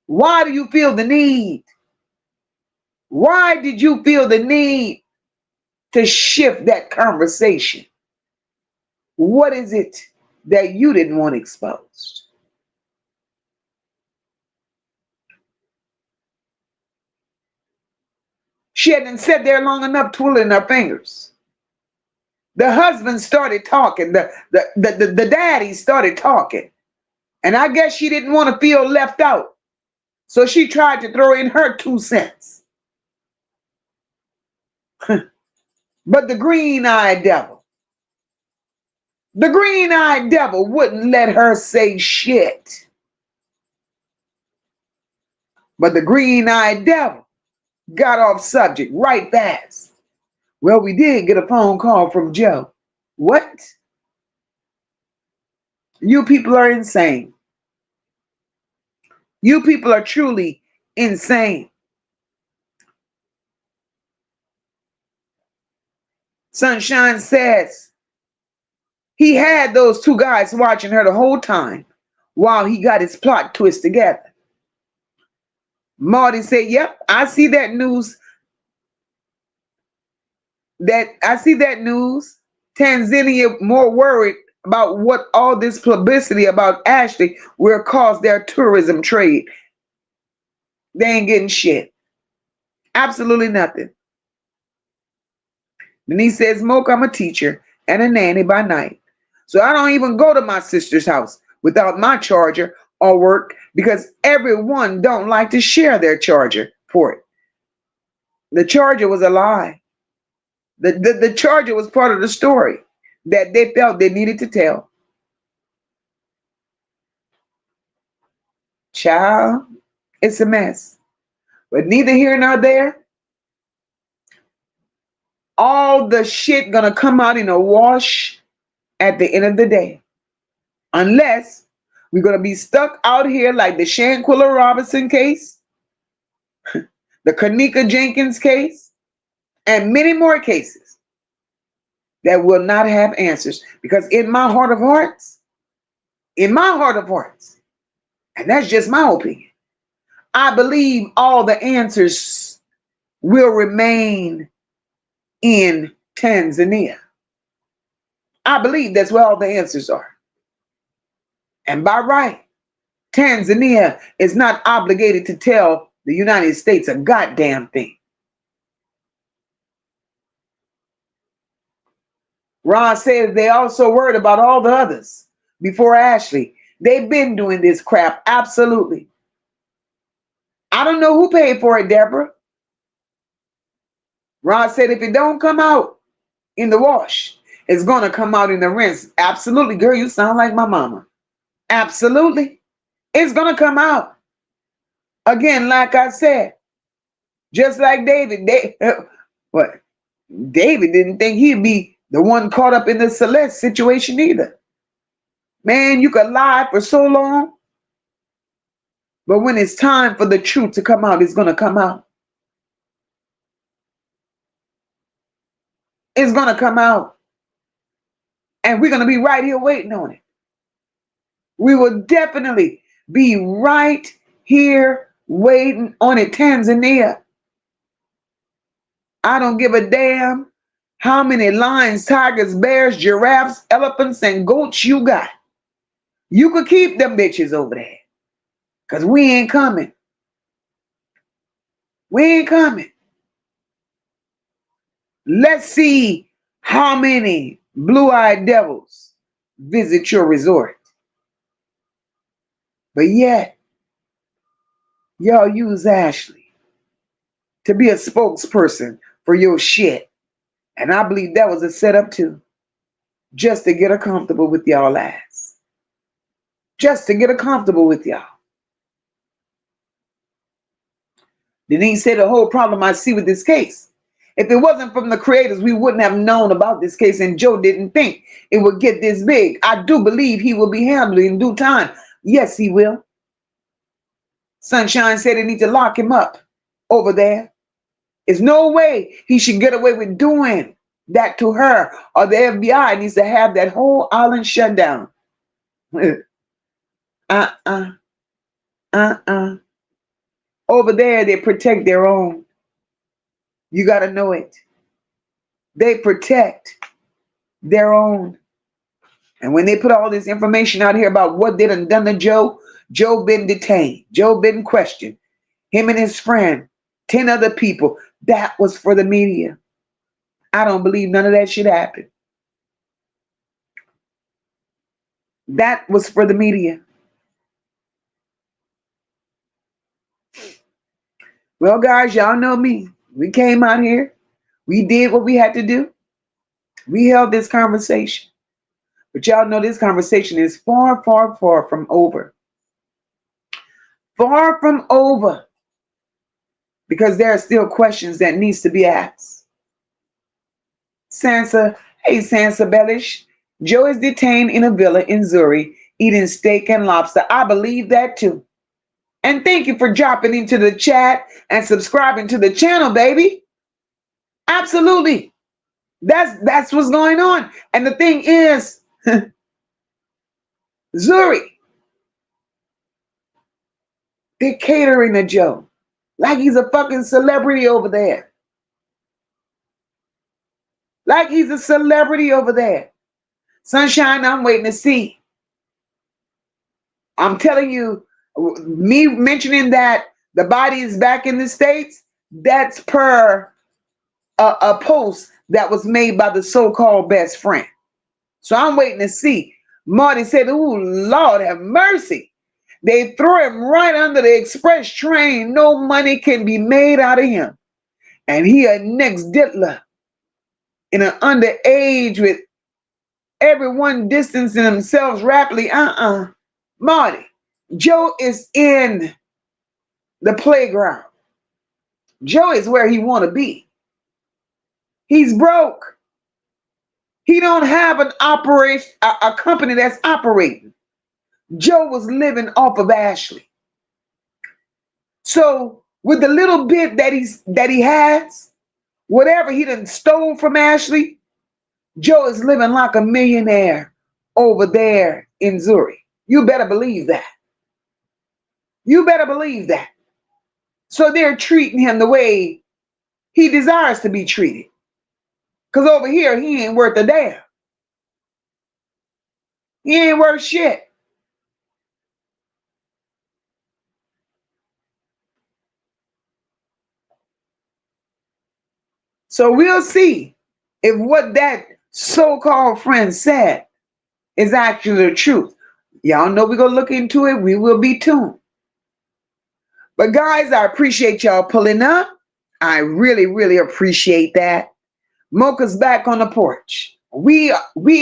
Why do you feel the need? Why did you feel the need to shift that conversation? What is it that you didn't want exposed? She hadn't sat there long enough twiddling her fingers. The husband started talking. The daddy started talking. And I guess she didn't want to feel left out. So she tried to throw in her 2 cents. But the green-eyed devil wouldn't let her say shit. But the green-eyed devil got off subject right fast. Well, we did get a phone call from Joe. What? You people are insane. You people are truly insane. Sunshine says he had those 2 guys watching her the whole time while he got his plot twist together. Marty said, yep, I see that news. Tanzania more worried about what all this publicity about Ashlee will cause their tourism trade. They ain't getting shit. Absolutely nothing. Then he says, Moca, I'm a teacher and a nanny by night. So I don't even go to my sister's house without my charger or work because everyone don't like to share their charger for it. The charger was a lie. The charger was part of the story that they felt they needed to tell. Child, it's a mess. But neither here nor there. All the shit gonna come out in a wash at the end of the day. Unless we're gonna be stuck out here like the Shanquilla Robinson case, the Kanika Jenkins case, and many more cases that will not have answers. Because in my heart of hearts, and that's just my opinion, I believe all the answers will remain in Tanzania. I believe that's where all the answers are. And by right, Tanzania is not obligated to tell the United States a goddamn thing. Ron says they also worried about all the others before Ashlee. They've been doing this crap, absolutely. I don't know who paid for it, Deborah. Ron said if it don't come out in the wash, it's going to come out in the rinse. Absolutely, girl, you sound like my mama. Absolutely. It's going to come out. Again, like I said, just like David. David didn't think he'd be the one caught up in the Celeste situation either. Man, you could lie for so long. But when it's time for the truth to come out, it's going to come out. It's going to come out. And we're going to be right here waiting on it. We will definitely be right here waiting on it. Tanzania. I don't give a damn how many lions, tigers, bears, giraffes, elephants, and goats you got. You could keep them bitches over there. Because we ain't coming. We ain't coming. Let's see how many blue-eyed devils visit your resort. But yet, y'all use Ashlee to be a spokesperson for your shit. And I believe that was a setup too. Just to get her comfortable with y'all ass. Just to get her comfortable with y'all. Denise said the whole problem I see with this case. If it wasn't from the creators, we wouldn't have known about this case, and Joe didn't think it would get this big. I do believe he will be handled in due time. Yes, he will. Sunshine said they need to lock him up over there. There's no way he should get away with doing that to her, or the FBI needs to have that whole island shut down. Over there, they protect their own. You got to know it. They protect their own. And when they put all this information out here about what they done to Joe, Joe been detained. Joe been questioned. Him and his friend, 10 other people. That was for the media. I don't believe none of that shit happened. That was for the media. Well, guys, y'all know me. We came out here. We did what we had to do. We held this conversation. But y'all know this conversation is far, far, far from over. Far from over. Because there are still questions that needs to be asked. Sansa, hey Sansa Bellish. Joe is detained in a villa in Zurich eating steak and lobster. I believe that too. And thank you for dropping into the chat and subscribing to the channel, baby. Absolutely. That's what's going on. And the thing is, Zurich, they're catering to Joe like he's a fucking celebrity over there. Like he's a celebrity over there. Sunshine, I'm waiting to see. I'm telling you, me mentioning that the body is back in the States, that's per a post that was made by the so-called best friend. So I'm waiting to see. Marty said, ooh, Lord have mercy. They threw him right under the express train. No money can be made out of him. And he a next diddler in an underage with everyone distancing themselves rapidly. Marty, Joe is in the playground. Joe is where he want to be. He's broke. He don't have an operation, a company that's operating. Joe was living off of Ashlee. So with the little bit that he has, whatever he done stole from Ashlee, Joe is living like a millionaire over there in Zurich. You better believe that. You better believe that. So they're treating him the way he desires to be treated. Because over here, he ain't worth a damn. He ain't worth shit. So we'll see if what that so-called friend said is actually the truth. Y'all know we're going to look into it. We will be tuned. But guys, I appreciate y'all pulling up. I really, really appreciate that. Mocha's back on the porch. We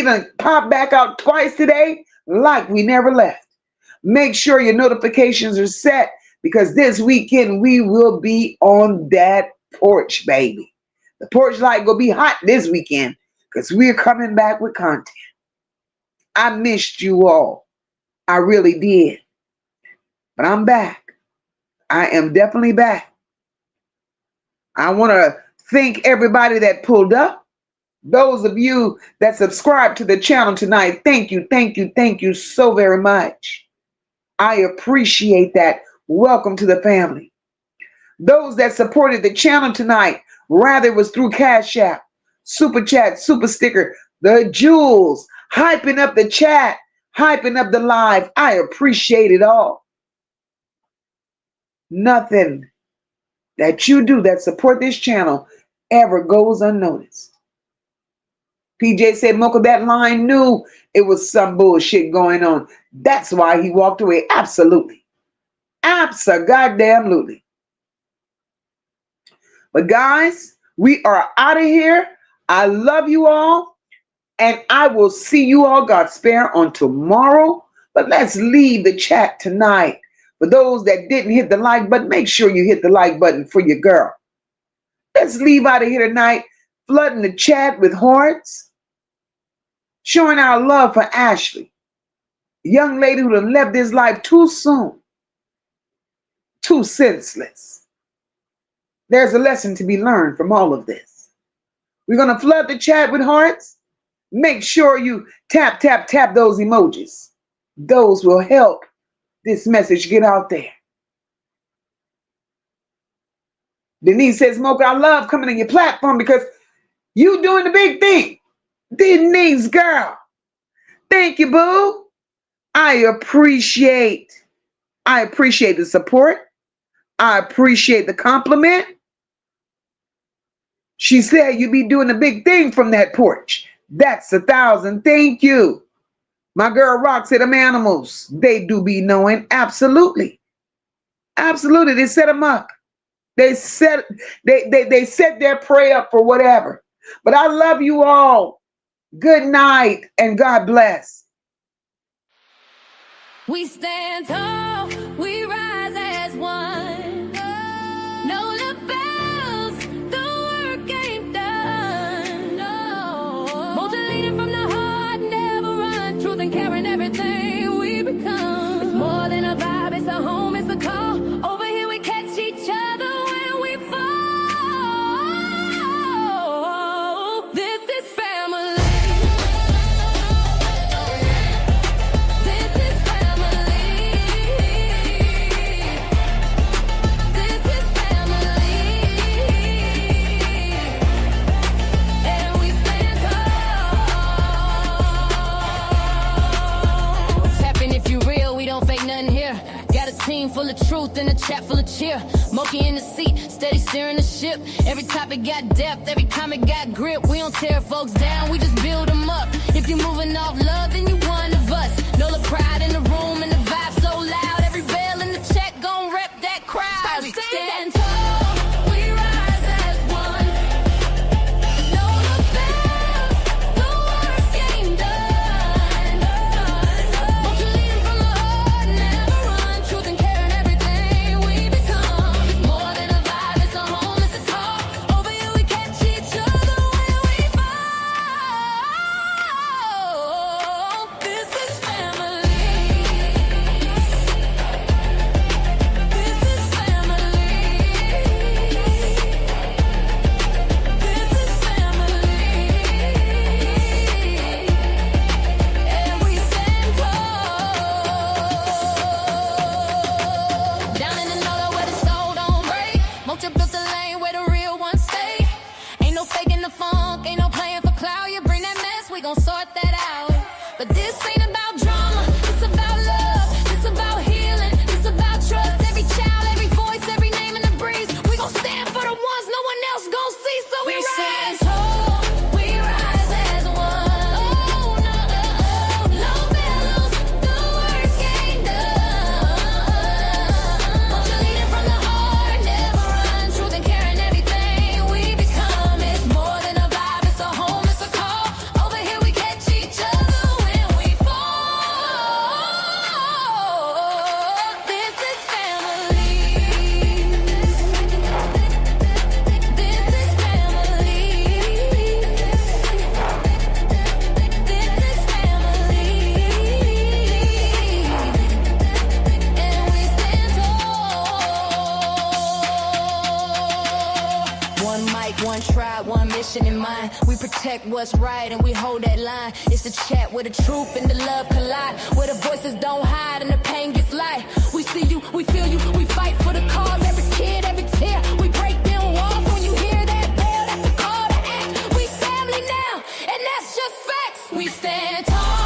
done popped back out twice today like we never left. Make sure your notifications are set because this weekend we will be on that porch, baby. The porch light will be hot this weekend because we're coming back with content. I missed you all. I really did. But I'm back. I am definitely back. I want to thank everybody that pulled up. Those of you that subscribed to the channel tonight, thank you, thank you, thank you so very much. I appreciate that. Welcome to the family. Those that supported the channel tonight, rather it was through Cash App, Super Chat, Super Sticker, the jewels, hyping up the chat, hyping up the live. I appreciate it all. Nothing that you do that support this channel ever goes unnoticed. PJ said, Mocha, that line knew it was some bullshit going on. That's why he walked away. Absolutely. Abso-goddamn-lutely. But guys, we are out of here. I love you all. And I will see you all, God spare, on tomorrow. But let's leave the chat tonight. For those that didn't hit the like button, make sure you hit the like button for your girl. Let's leave out of here tonight, flooding the chat with hearts, showing our love for Ashlee, a young lady who done left this life too soon, too senseless. There's a lesson to be learned from all of this. We're going to flood the chat with hearts. Make sure you tap, tap, tap those emojis. Those will help this message get out there. Denise says, Mocha, I love coming on your platform because you doing the big thing. Denise, girl. Thank you, boo. I appreciate the support. I appreciate the compliment. She said you be doing a big thing from that porch. That's 1,000. Thank you. My girl Rock said them animals, they do be knowing. Absolutely. Absolutely. They set them up. They set their prey up for whatever. But I love you all. Good night and God bless. We stand tall, we rise as one. No lapels, the work ain't done. No. Mocha leading from the heart, never run. Truth and caring, everything we become. It's more than a vibe, it's a home, it's a call. Over here we catch each other when we fall. This is family. Team full of truth and a chat full of cheer. Mocha in the seat, steady steering the ship. Every topic got depth, every comment got grip. We don't tear folks down, we just build them up. If you're moving off love, then you one of us. Know the pride in the room and the vibe so loud. Every bell in the chat gon' rep that crowd. We stand tall. What's right and we hold that line. It's the chat where the truth and the love collide, where the voices don't hide and the pain gets light. We see you, we feel you, we fight for the cause. Every kid, every tear, we break down walls. When you hear that bell, that's the call to act. We family now, and that's just facts. We stand tall.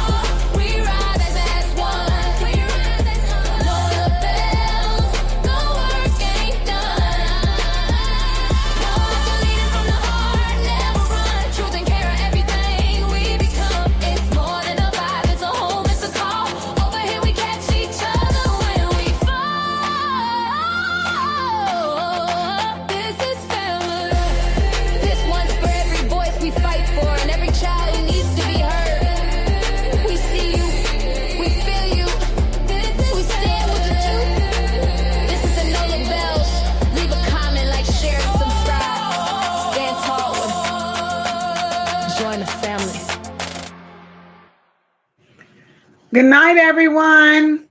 join the family. Good night, everyone.